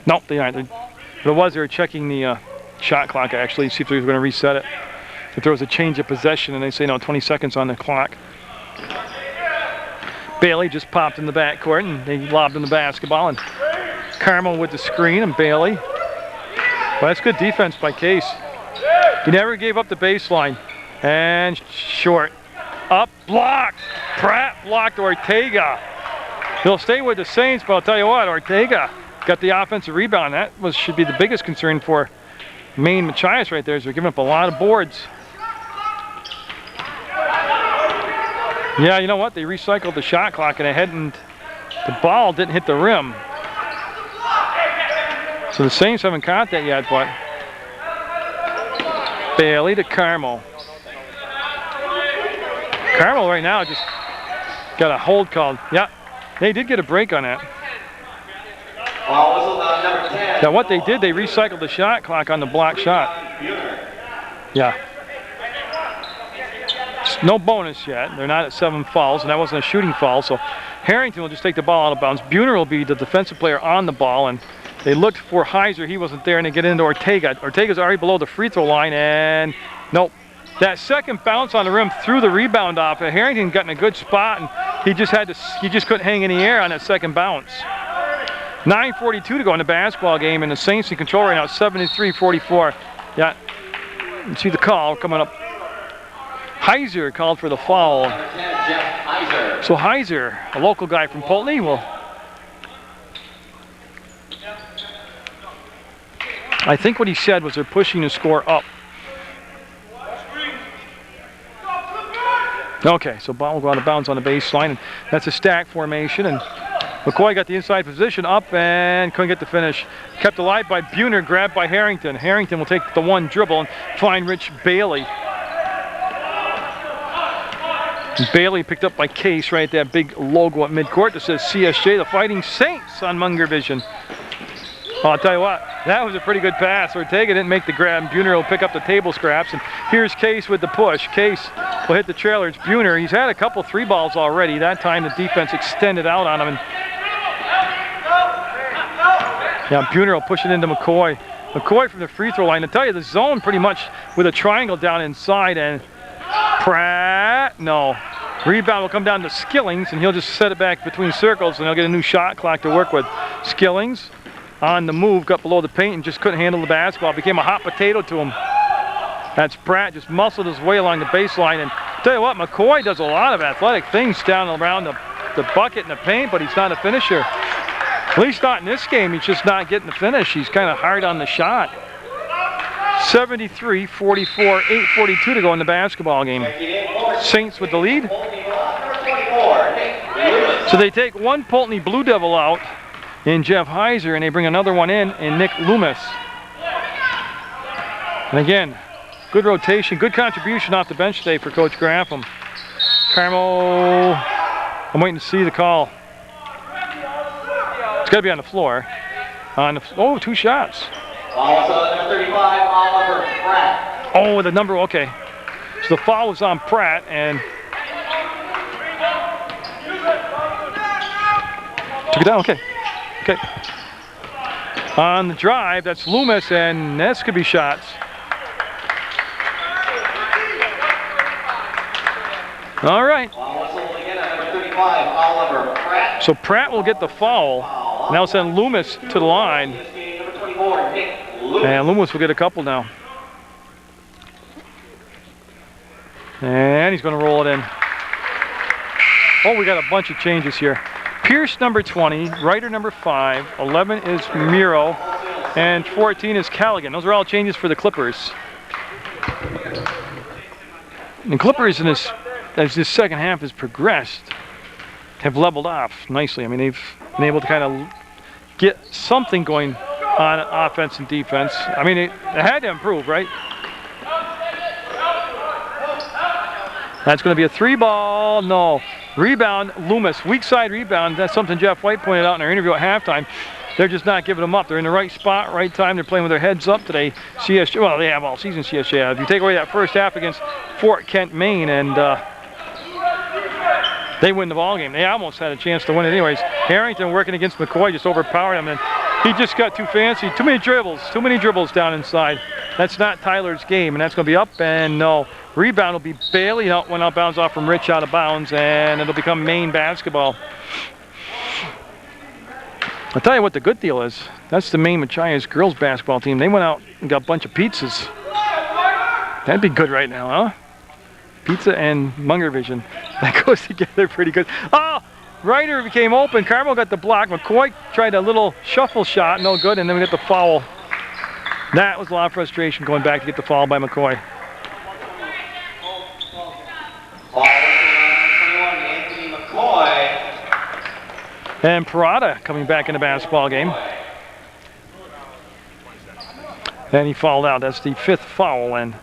S1: Nope, they aren't. But it was, they were checking the shot clock actually, see if they were going to reset it. If there was a change of possession, and they say no, 20 seconds on the clock. Bailey just popped in the backcourt, and they lobbed him the basketball, and Carmel with the screen, and Bailey. Well, that's good defense by Case. He never gave up the baseline. And short. Up, blocked. Pratt blocked Ortega. He'll stay with the Saints, but I'll tell you what, Ortega got the offensive rebound. That should be the biggest concern for Maine Machias right there, is they're giving up a lot of boards. Yeah, you know what? They recycled the shot clock, and the ball didn't hit the rim. So the Saints haven't caught that yet, but Bailey to Carmel. Carmel right now just got a hold called. Yeah, they did get a break on that. Now what they did, they recycled the shot clock on the block shot. Yeah. No bonus yet. They're not at 7 fouls, and that wasn't a shooting foul, so Harrington will just take the ball out of bounds. Buhner will be the defensive player on the ball, and they looked for Heiser. He wasn't there, and they get into Ortega. Ortega's already below the free throw line, and nope. That second bounce on the rim threw the rebound off. Harrington got in a good spot, and he just couldn't hang in the air on that second bounce. 9:42 to go in the basketball game, and the Saints in control right now, 73-44. Yeah, you see the call coming up. Heiser called for the foul. So Heiser, a local guy from Pulteney, will. I think what he said was they're pushing the score up. Okay, so ball will go out of bounds on the baseline, and that's a stack formation, and McCoy got the inside position up and couldn't get the finish. Kept alive by Buhner, grabbed by Harrington. Harrington will take the one dribble and find Rich Bailey. Bailey picked up by Case right at that big logo at midcourt that says CSJ, the Fighting Saints on Munger Vision. Well, I'll tell you what, that was a pretty good pass. Ortega didn't make the grab. Buhner will pick up the table scraps. And here's Case with the push. Case will hit the trailer. It's Buhner. He's had a couple 3 balls already. That time the defense extended out on him. And yeah, Buhner will push it into McCoy. McCoy from the free throw line. I tell you, the zone pretty much with a triangle down inside. And Pratt, no. Rebound will come down to Skillings, and he'll just set it back between circles, and he'll get a new shot clock to work with. Skillings on the move, got below the paint and just couldn't handle the basketball. Became a hot potato to him. That's Pratt, just muscled his way along the baseline. And tell you what, McCoy does a lot of athletic things down around the bucket and the paint, but he's not a finisher. At least not in this game. He's just not getting the finish. He's kind of hard on the shot. 73-44, 8:42 to go in the basketball game. Saints with the lead. So they take one Pulteney Blue Devil out in Jeff Heiser, and they bring another one in Nick Loomis. And again, good rotation, good contribution off the bench today for Coach Graffam. Carmel, I'm waiting to see the call. It's got to be on the floor. Oh, 2 shots.
S2: Also, number 35, Oliver Pratt.
S1: Oh, the number, okay. So the foul was on Pratt, and took it down, okay. Okay. On the drive, that's Loomis, and this could be shots. All right. So Pratt will get the foul. Now send Loomis to the line. And Loomis will get a couple now. And he's going to roll it in. Oh, we got a bunch of changes here. Pierce number 20, Ryder number 5, 11 is Miro, and 14 is Callaghan. Those are all changes for the Clippers. And Clippers, as this second half has progressed, have leveled off nicely. I mean, they've been able to kind of get something going on offense and defense. I mean, it had to improve, right? That's going to be a 3-ball. No. Rebound, Loomis. Weak side rebound. That's something Jeff White pointed out in our interview at halftime. They're just not giving them up. They're in the right spot, right time. They're playing with their heads up today. CSJ, well, they have all season CSJ. If you take away that first half against Fort Kent, Maine, and they win the ball game. They almost had a chance to win it anyways. Harrington working against McCoy just overpowered him, and he just got too fancy. Too many dribbles down inside. That's not Tyler's game, and that's going to be up and no. Rebound will be Bailey. No, went out bounds off from Rich out of bounds, and it'll become Maine basketball. I'll tell you what the good deal is. That's the Maine Machias girls basketball team. They went out and got a bunch of pizzas. That'd be good right now, huh? Pizza and Munger Vision. That goes together pretty good. Oh! Ryder became open. Carmel got the block. McCoy tried a little shuffle shot. No good. And then we get the foul. That was a lot of frustration going back to get the foul by McCoy. And Parada coming back in the basketball game. And he fouled out. That's the 5th foul. And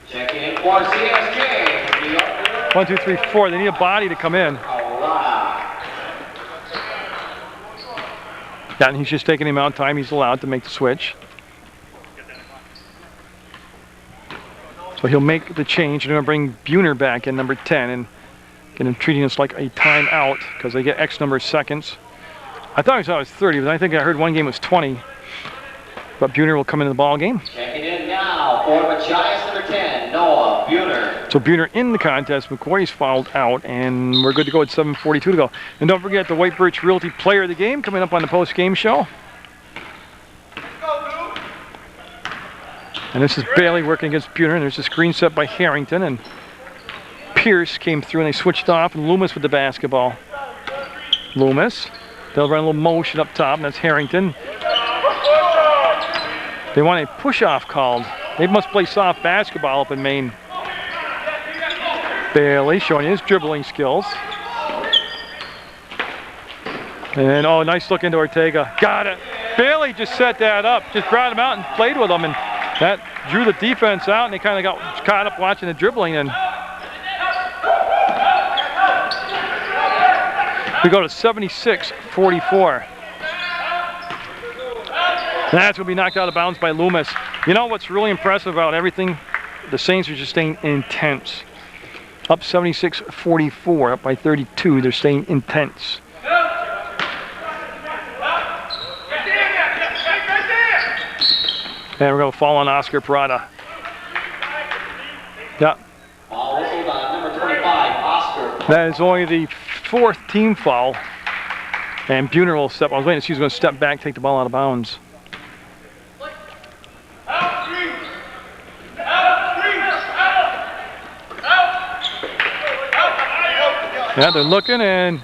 S2: checking in for CSJ.
S1: 1, 2, 3, 4. They need a body to come in. Yeah, and he's just taking the amount of time he's allowed to make the switch. So he'll make the change. They're going to bring Buhner back in, number 10, and get him treating this like a timeout because they get X number of seconds. I thought it was 30, but I think I heard one game was 20. But Buhner will come into the ball game.
S2: Checking in now for Machias, number 10, Noah Buhner.
S1: So Buhner in the contest. McCoy's fouled out, and we're good to go at 7:42 to go. And don't forget the White Birch Realty Player of the Game coming up on the post-game show. And this is Bailey working against Buhner, and there's a screen set by Harrington, and Pierce came through, and they switched off, and Loomis with the basketball. Loomis. They'll run a little motion up top, and that's Harrington. They want a push-off called. They must play soft basketball up in Maine. Bailey showing his dribbling skills. And oh, nice look into Ortega. Got it. Bailey just set that up, just brought him out and played with him, and that drew the defense out, and they kind of got caught up watching the dribbling. And we go to 76-44. That's going to be knocked out of bounds by Loomis. You know what's really impressive about everything? The Saints are just staying intense. Up 76-44, up by 32. They're staying intense. And we're going to fall on Oscar Parada. Yeah.
S2: Number 25, Oscar.
S1: That is only the 4th team foul. And Buhner will step. I was waiting to see who's going to step back, take the ball out of bounds. Yeah, they're looking, and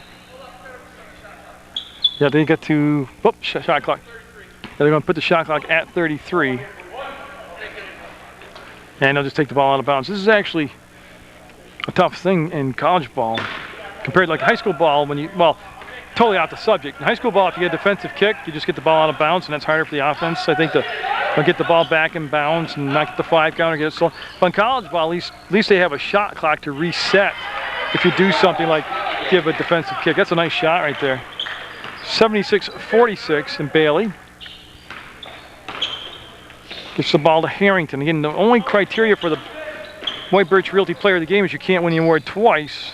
S1: yeah, they get to shot clock. Yeah, they're going to put the shot clock at 33, and they'll just take the ball out of bounds. This is actually a tough thing in college ball compared to like high school ball. When you totally off the subject. In high school ball, if you get a defensive kick, you just get the ball out of bounds, and that's harder for the offense. I think they'll get the ball back in bounds and not get the 5 count or get it slow. But in college ball, at least they have a shot clock to reset. If you do something like give a defensive kick. That's a nice shot right there. 76-46, and Bailey gives the ball to Harrington. Again, the only criteria for the White Birch Realty Player of the Game is you can't win the award twice.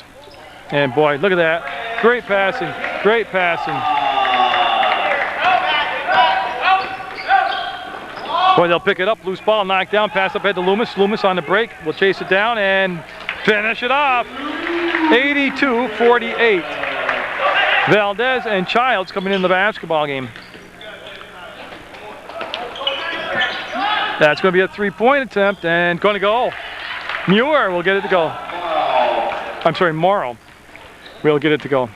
S1: And boy, look at that. Great passing, great passing. Boy, they'll pick it up, loose ball, knocked down, pass up ahead to Loomis. Loomis on the break, will chase it down and finish it off. 82-48. Valdez and Childs coming in the basketball game. That's going to be a 3-point attempt and going to go. Muir will get it to go. I'm sorry, Morrow will get it to go.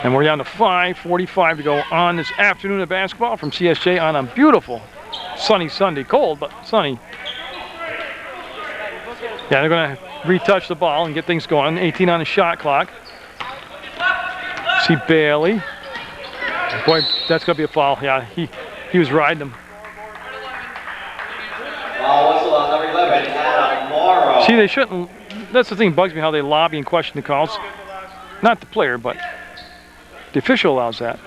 S1: And we're down to 5:45 to go on this afternoon of basketball from CSJ on a beautiful sunny Sunday. Cold, but sunny. Yeah, they're going to retouch the ball and get things going. 18 on the shot clock. See Bailey. Boy, that's going to be a foul. Yeah, he was riding them.
S2: Whistle on number 11, Adam Morrow.
S1: See, they shouldn't. That's the thing that bugs me, how they lobby and question the calls. Not the player, but the official allows that.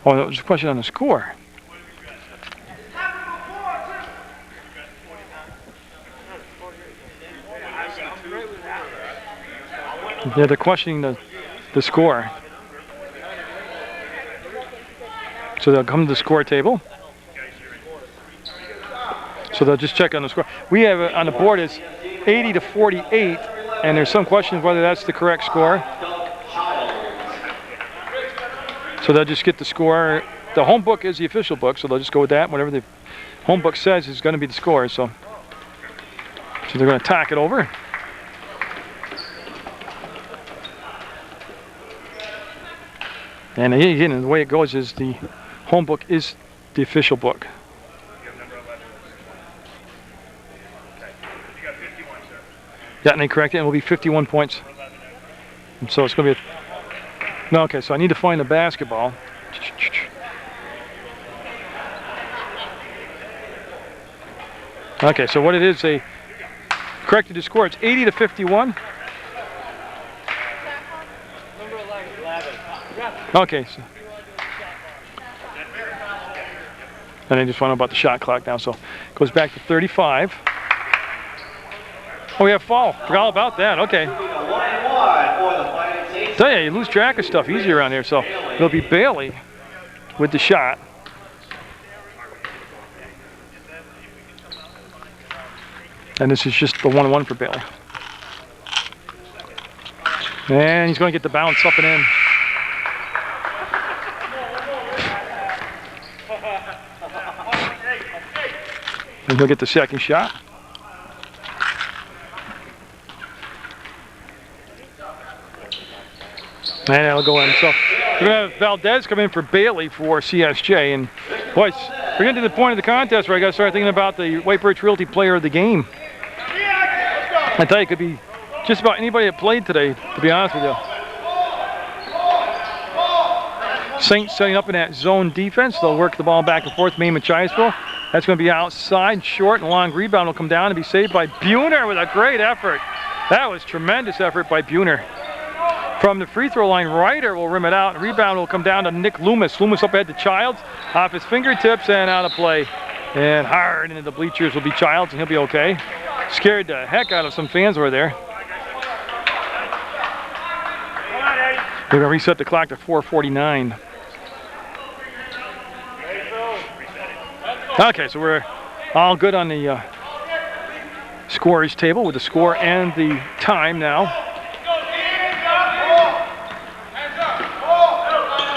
S1: Oh, that was a question on the score. Yeah, they're questioning the score. So they'll come to the score table. So they'll just check on the score. We have it on the board is 80-48, and there's some questions whether that's the correct score. So they'll just get the score. The home book is the official book, so they'll just go with that. Whatever the home book says is going to be the score. So they're going to tack it over. And again, the way it goes is the home book is the official book. Yeah, and they correct it, and it will be 51 points. And so it's going to be no, okay, so I need to find the basketball. Okay, so what it is, they corrected the score. It's 80-51. Okay, so. And I just want to know about the shot clock now, so it goes back to 35. Oh, we have foul. Forgot all about that. Okay. Tell you, you lose track of stuff easy around here, so it'll be Bailey with the shot. And this is just the 1-1 for Bailey. And he's going to get the bounce up and in. And he'll get the second shot. And it'll go in. So we're going to have Valdez come in for Bailey for CSJ. And boys, We're getting to the point of the contest where I got to start thinking about the White Birch Realty Player of the Game. I tell you, it could be just about anybody that played today, to be honest with you. Saints setting up in that zone defense. They'll work the ball back and forth. Maine Machias. That's going to be outside, short, and long rebound will come down and be saved by Buhner with a great effort. That was tremendous effort by Buhner. From the free throw line, Ryder will rim it out, and rebound will come down to Nick Loomis. Loomis up ahead to Childs, off his fingertips and out of play. And hard into the bleachers will be Childs, and he'll be okay. Scared the heck out of some fans over there. We're going to reset the clock to 4:49. Okay, so we're all good on the scorers table with the score and the time now.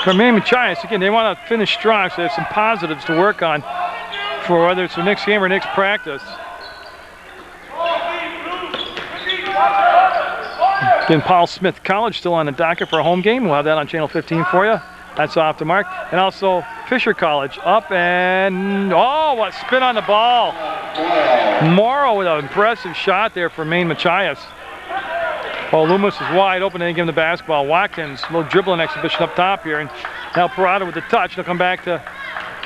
S1: For Maine Machias, again, they want to finish strong, so they have some positives to work on for whether it's the next game or next practice. Again, Paul Smith College still on the docket for a home game. We'll have that on Channel 15 for you. That's off the mark. And also Fisher College up and, oh, what spin on the ball. Morrow with an impressive shot there for Maine Machias. Oh, Loomis is wide open and they give him the basketball. Watkins, a little dribbling exhibition up top here. And now Parada with the touch. They'll come back to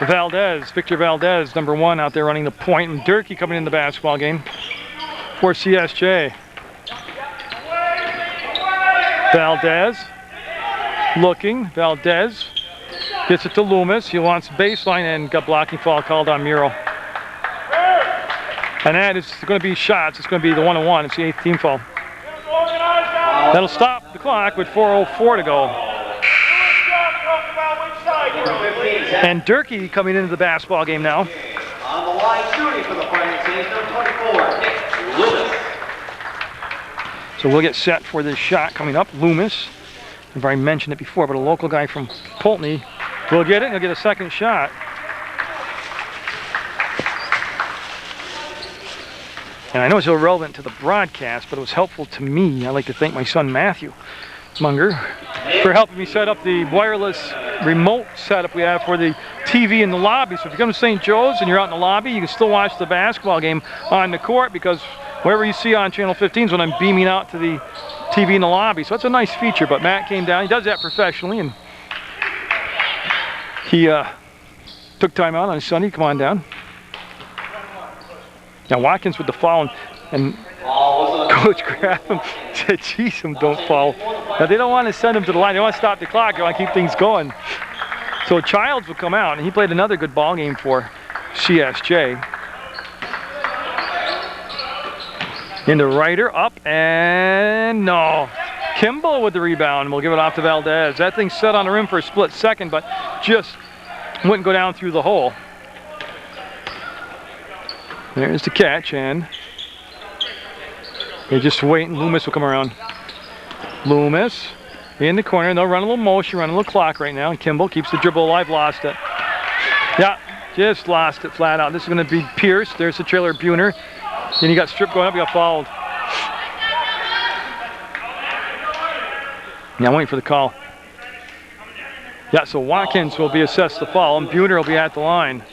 S1: Valdez, Victor Valdez, number 1 out there running the point. And Durkee coming in the basketball game for CSJ. Valdez looking. Valdez gets it to Loomis. He wants baseline and got blocking foul called on Muro. And that is going to be shots. It's going to be the 1-on-1. It's the 8th team foul. That'll stop the clock with 4:04 to go. And Durkee coming into the basketball game now.
S2: On the line shooting for the Fighting Saints, number 24, Nick Loomis.
S1: So we'll get set for this shot coming up. Loomis, I've already mentioned it before, but a local guy from Pulteney will get it and he'll get a second shot. And I know it's irrelevant to the broadcast, but it was helpful to me. I'd like to thank my son Matthew Munger for helping me set up the wireless remote setup we have for the TV in the lobby. So if you come to St. Joe's and you're out in the lobby, you can still watch the basketball game on the court, because wherever you see on Channel 15 is when I'm beaming out to the TV in the lobby. So that's a nice feature, but Matt came down. He does that professionally, and he took time out on Sunday to come on down. Now Watkins with the foul, and Coach Graham said, geez, don't foul. Now they don't want to send him to the line. They want to stop the clock. They want to keep things going. So Childs will come out, and he played another good ball game for CSJ. Into Ryder, up, and no. Kimball with the rebound. We'll give it off to Valdez. That thing's set on the rim for a split second, but just wouldn't go down through the hole. There's the catch, and they're just waiting. Loomis will come around. Loomis in the corner, and they'll run a little motion, run a little clock right now. And Kimball keeps the dribble alive, lost it. Yeah, just lost it flat out. This is going to be Pierce. There's the trailer, Buhner. Then he got stripped going up, he got fouled. Now I'm waiting for the call. Yeah, so Watkins will be assessed the foul, and Buhner will be at the line.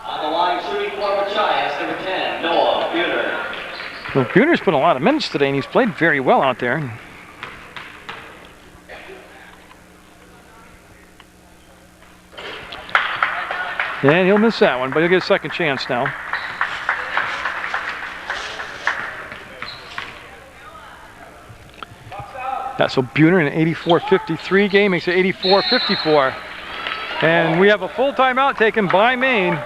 S2: On the line shooting for Machias, number 10, Noah Buhner.
S1: Well, Buhner's put a lot of minutes today, and he's played very well out there. And he'll miss that one, but he'll get a second chance now. That's so Buhner in an 84-53 game makes it 84-54. And we have a full timeout taken by Maine.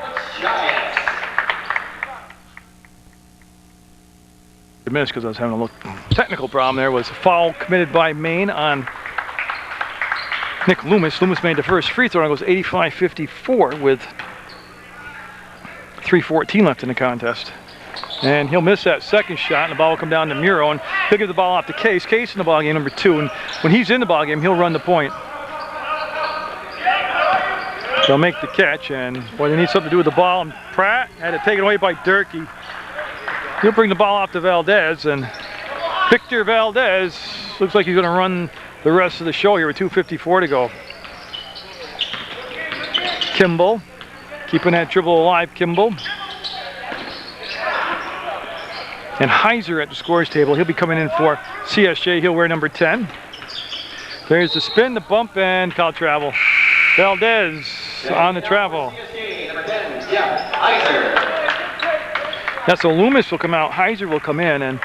S1: I missed because I was having a little technical problem there. Was a foul committed by Maine on Nick Loomis. Loomis made the first free throw, and it goes 85-54 with 3:14 left in the contest. And he'll miss that second shot, and the ball will come down to Muro, and he'll give the ball off to Case. Case in the ball game, number 2, and when he's in the ball game, he'll run the point. They'll make the catch, and boy, they need something to do with the ball. And Pratt had it taken away by Durkee. He'll bring the ball off to Valdez, and Victor Valdez looks like he's going to run the rest of the show here with 2:54 to go. Kimball Keeping that dribble alive, Kimball. And Heiser at the scores table. He'll be coming in for CSJ. He'll wear number 10. There's the spin, the bump, and foul travel. Valdez on the travel. Yeah, so Loomis will come out, Heiser will come in, and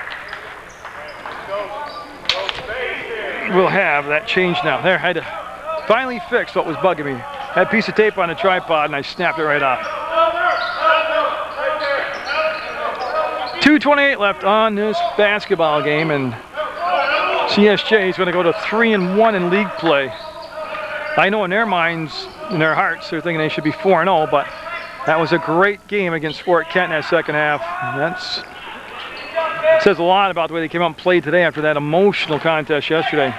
S1: we'll have that change now. There, I had to finally fix what was bugging me. Had a piece of tape on the tripod, and I snapped it right off. 2:28 left on this basketball game, and CSJ is going to go to 3-1 in league play. I know in their minds, in their hearts, they're thinking they should be 4-0, but that was a great game against Fort Kent in that second half. That says a lot about the way they came out and played today after that emotional contest yesterday.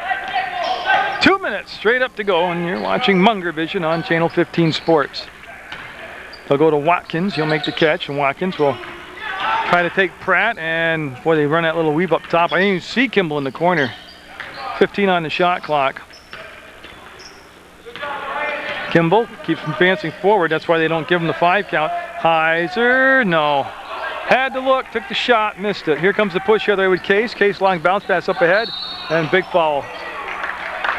S1: 2 minutes straight up to go, and you're watching Munger Vision on Channel 15 Sports. They'll go to Watkins. He'll make the catch, and Watkins will try to take Pratt, and boy, they run that little weave up top. I didn't even see Kimball in the corner. 15 on the shot clock. Kimball keeps advancing forward. That's why they don't give him the 5 count. Heiser, no. Had to look, took the shot, missed it. Here comes the push the other way with Case. Case long bounce pass up ahead, and big foul.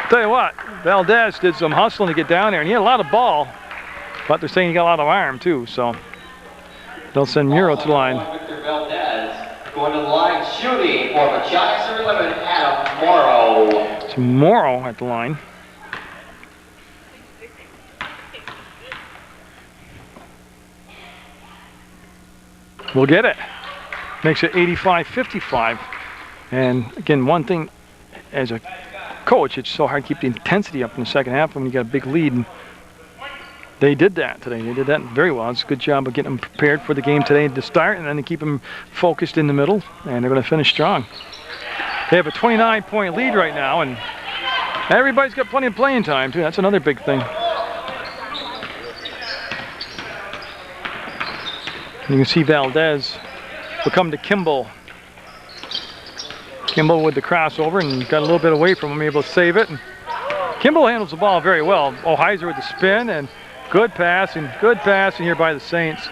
S1: Tell you what, Valdez did some hustling to get down there, and he had a lot of ball, but they're saying he got a lot of arm too, so they'll send Muro to the line.
S2: Victor Valdez going to the line shooting for Machias number 11, Adam Morrow.
S1: It's Morrow at the line. We'll get it. Makes it 85-55. And again, one thing as a coach, it's so hard to keep the intensity up in the second half when you got a big lead. And they did that today. They did that very well. It's a good job of getting them prepared for the game today to start, and then to keep them focused in the middle, and they're going to finish strong. They have a 29-point lead right now, and everybody's got plenty of playing time too. That's another big thing. You can see Valdez will come to Kimball. Kimball with the crossover and got a little bit away from him, able to save it. And Kimball handles the ball very well. Oh, Heiser with the spin, and good passing here by the Saints.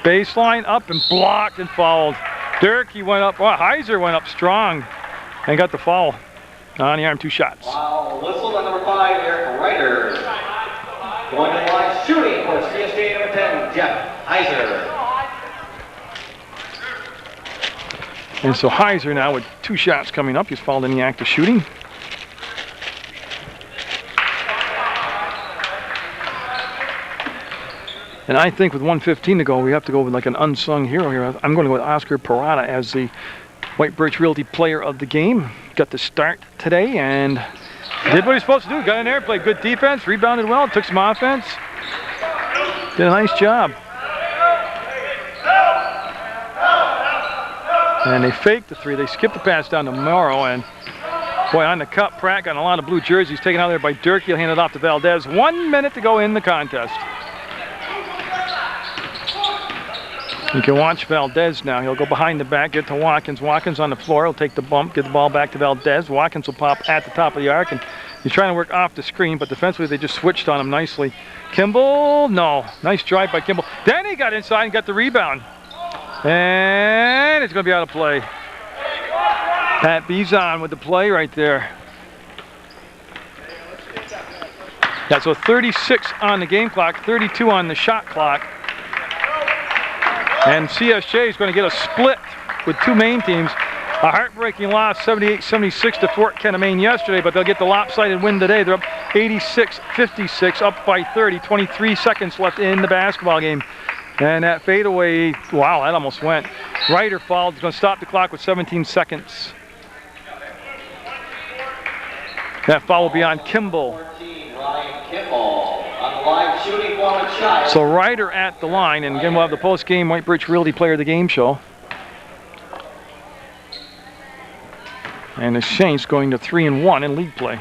S1: Baseline up and blocked and fouled. Dirk, he went up, well, Heiser went up strong and got the foul on the arm, 2 shots.
S2: Wow, whistle on number 5, Eric Ryder. Going to the line shooting for CSJ number 10, Jeff Heiser.
S1: And so Heiser now with 2 shots coming up. He's fouled in the act of shooting. And I think with 1:15 to go, we have to go with like an unsung hero here. I'm going to go with Oscar Parada as the White Birch Realty player of the game. Got the start today and did what he's supposed to do. Got in there, played good defense, rebounded well, took some offense. Did a nice job. And they faked the 3. They skipped the pass down to Morrow, and boy, on the cup, Pratt got a lot of blue jerseys taken out there by Dirk. He'll hand it off to Valdez. 1 minute to go in the contest. You can watch Valdez now. He'll go behind the back, get to Watkins. Watkins on the floor. He'll take the bump, get the ball back to Valdez. Watkins will pop at the top of the arc, and he's trying to work off the screen, but defensively they just switched on him nicely. Kimball, no. Nice drive by Kimball. Then he got inside and got the rebound. And it's going to be out of play. Pat Bizon with the play right there. Yeah, so 36 on the game clock, 32 on the shot clock. And CSJ is going to get a split with 2 Maine teams. A heartbreaking loss, 78-76 to Fort Kent, Maine yesterday, but they'll get the lopsided win today. They're up 86-56, up by 30, 23 seconds left in the basketball game. And that fadeaway, wow, that almost went. Ryder fouled, he's going to stop the clock with 17 seconds. That foul will be on Kimball. So Ryder at the line, and again we'll have the post-game White Birch Realty Player of the Game show. And the Saints going to 3-1 in league play.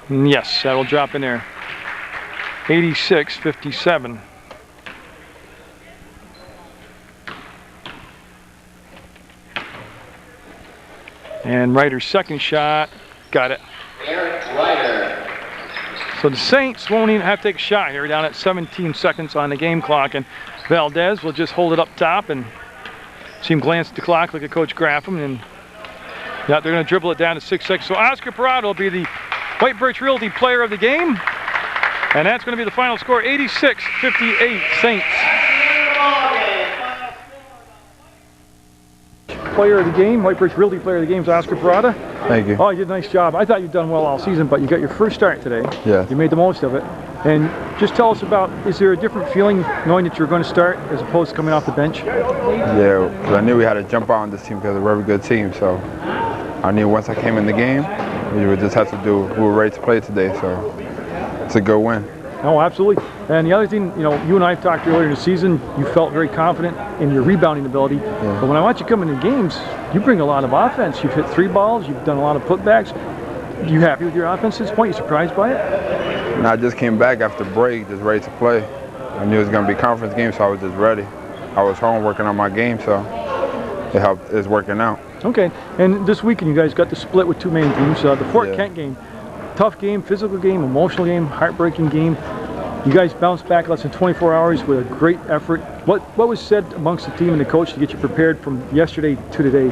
S1: And yes, that'll drop in there. 86-57. And Ryder's second shot, got it.
S2: Eric Ryder.
S1: So the Saints won't even have to take a shot here, down at 17 seconds on the game clock, and Valdez will just hold it up top and see him glance at the clock, look at Coach Graffam, and yeah, they're going to dribble it down to 6 seconds. So Oscar Parada will be the White Birch Realty player of the game, and that's going to be the final score, 86-58 Saints. Player of the game, White Birch Realty player of the game is Oscar Parada.
S4: Thank you.
S1: Oh, you did a nice job. I thought you'd done well all season, but you got your first start today.
S4: Yeah.
S1: You made the most of it. And just tell us about, is there a different feeling knowing that you're going to start as opposed to coming off the bench?
S4: Yeah, because I knew we had to jump out on this team because it's a very good team. So I knew once I came in the game, we would just have to do, we were ready to play today. So it's a good win.
S1: Oh, absolutely. And the other thing, you know, you and I talked earlier in the season, you felt very confident in your rebounding ability. Yeah. But when I watch you come into games, you bring a lot of offense. You've hit 3 balls, you've done a lot of putbacks. Are you happy with your offense at this point? You surprised by it?
S4: And I just came back after break, just ready to play. I knew it was going to be a conference game, so I was just ready. I was home working on my game, so it helped. It's working out.
S1: Okay. And this weekend, you guys got to split with 2 main teams. The Fort Kent game, tough game, physical game, emotional game, heartbreaking game. You guys bounced back less than 24 hours with a great effort. What was said amongst the team and the coach to get you prepared from yesterday to today?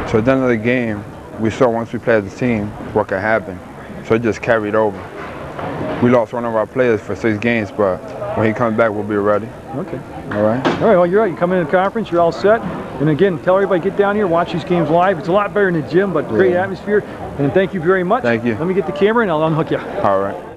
S4: So at the end of the game, we saw once we played as a team what could happen. So it just carried over. We lost one of our players for 6 games, but when he comes back, we'll be ready.
S1: Okay.
S4: All right.
S1: All right, well, you're right. You come in the conference, you're all set. And again, tell everybody, get down here, watch these games live. It's a lot better in the gym, but great atmosphere. And thank you very much.
S4: Thank you.
S1: Let me get the camera and I'll unhook you.
S4: All right.